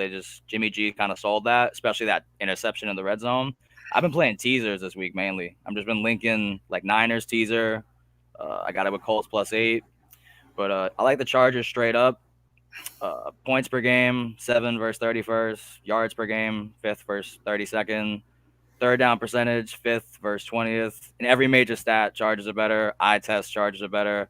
Jimmy G kind of sold that, especially that interception in the red zone. I've been playing teasers this week mainly. I've just been linking like Niners teaser. I got it with Colts +8, but I like the Chargers straight up. Points per game, 7 versus 31st. Yards per game, 5th versus 32nd. Third down percentage, 5th versus 20th. In every major stat, Chargers are better. Eye test, Chargers are better.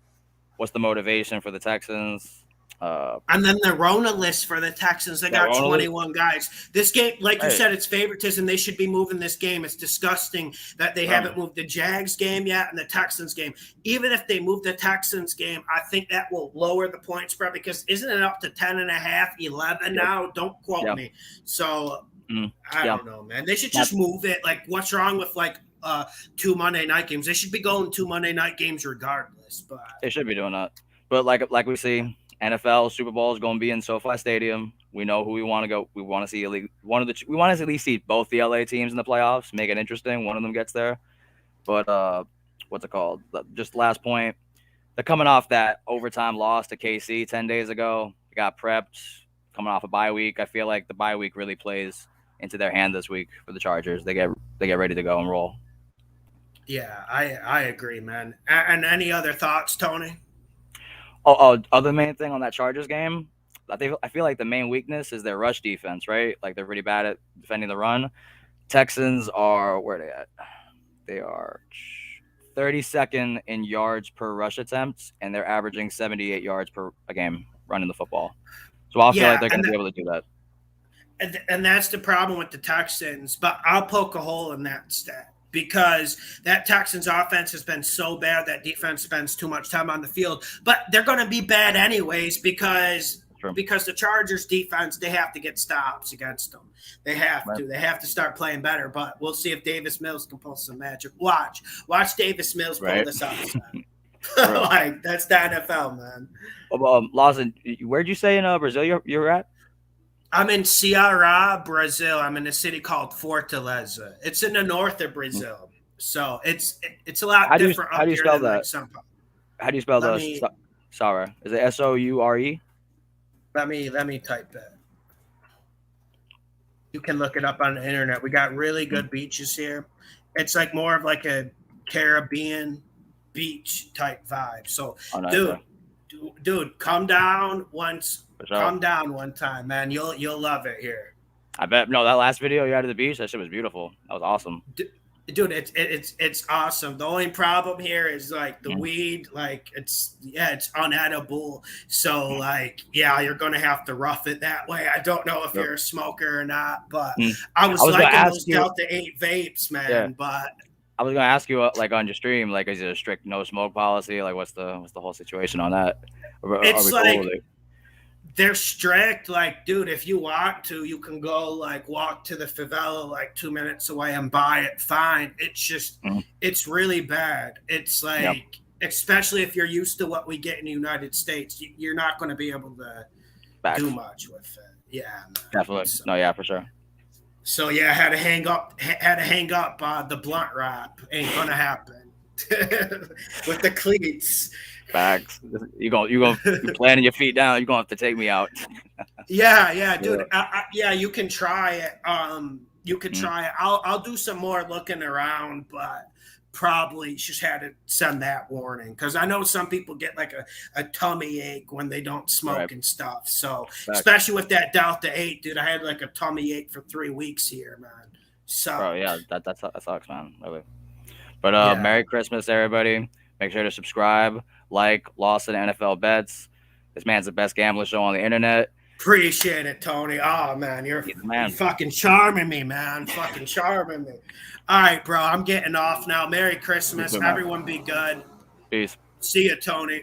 What's the motivation for the Texans?
And then the Rona list for the Texans, they got 21 guys. This game, like you said, it's favoritism. They should be moving this game. It's disgusting that they haven't moved the Jags game yet and the Texans game. Even if they move the Texans game, I think that will lower the point spread because isn't it up to 10.5, 11 now? Don't quote me. So I don't know, man. They should just move it. Like, what's wrong with like 2 Monday night games? They should be going 2 Monday night games regardless. But
they should be doing that. But like we see, NFL Super Bowl is going to be in SoFi Stadium. We know who we want to go. We want to see we want to at least see both the LA teams in the playoffs, make it interesting. One of them gets there. But what's it called? Just last point. They're coming off that overtime loss to KC 10 days ago. They got prepped, coming off a bye week. I feel like the bye week really plays into their hand this week for the Chargers. They get ready to go and roll.
Yeah, I agree, man. And any other thoughts, Tony?
Other main thing on that Chargers game, I feel like the main weakness is their rush defense, right? Like they're pretty bad at defending the run. Texans are where are they at? They are 32nd in yards per rush attempts, and they're averaging 78 yards per a game running the football. So I feel like they're going to be able to do that.
And that's the problem with the Texans. But I'll poke a hole in that stat. Because that Texans offense has been so bad that defense spends too much time on the field. But they're going to be bad anyways because the Chargers defense, they have to get stops against them. They have to. They have to start playing better. But we'll see if Davis Mills can pull some magic. Watch Davis Mills pull this up. Like, that's the NFL, man.
Lawson, where'd you say in Brazil you're at?
I'm in Ceará, Brazil. I'm in a city called Fortaleza. It's in the north of Brazil, so it's a lot different.
How do you spell that? How do you spell the Soura? Is it Soure?
Let me type that. You can look it up on the internet. We got really good beaches here. It's like more of like a Caribbean beach type vibe. So, dude, come down once. Come down one time, man. You'll love it here.
I bet. No, that last video you had at the beach, that shit was beautiful. That was awesome.
Dude, it's awesome. The only problem here is like the weed, like it's unedible. So like, you're gonna have to rough it that way. I don't know if you're a smoker or not, but I was liking those Delta 8 vapes, man. Yeah. But
I was gonna ask you, like on your stream, like is it a strict no smoke policy? Like what's the whole situation on that?
It's like they're strict. Like, dude, if you want to, you can go like walk to the favela like 2 minutes away and buy it. Fine. It's just it's really bad. It's like especially if you're used to what we get in the United States, you're not going to be able to do much with it. Yeah, man.
Definitely. So, no, yeah, for sure.
So I had to hang up the blunt wrap. Ain't gonna happen with the cleats.
Facts. You're planting your feet down. You're gonna have to take me out.
Yeah, dude. You can try it. You can try it. I'll do some more looking around, but probably just had to send that warning because I know some people get like a tummy ache when they don't smoke and stuff. So especially with that Delta 8, dude, I had like a tummy ache for 3 weeks here, man. So
that sucks, man. Really. But
Yeah.
Merry Christmas, everybody. Make sure to subscribe, like Lawson NFL Bets. This man's the best gambling show on the internet.
Appreciate it, Tony. Oh, man, you're fucking charming me, man. Fucking charming me. All right, bro, I'm getting off now. Merry Christmas.
You too, man.
Everyone be good.
Peace.
See you, Tony.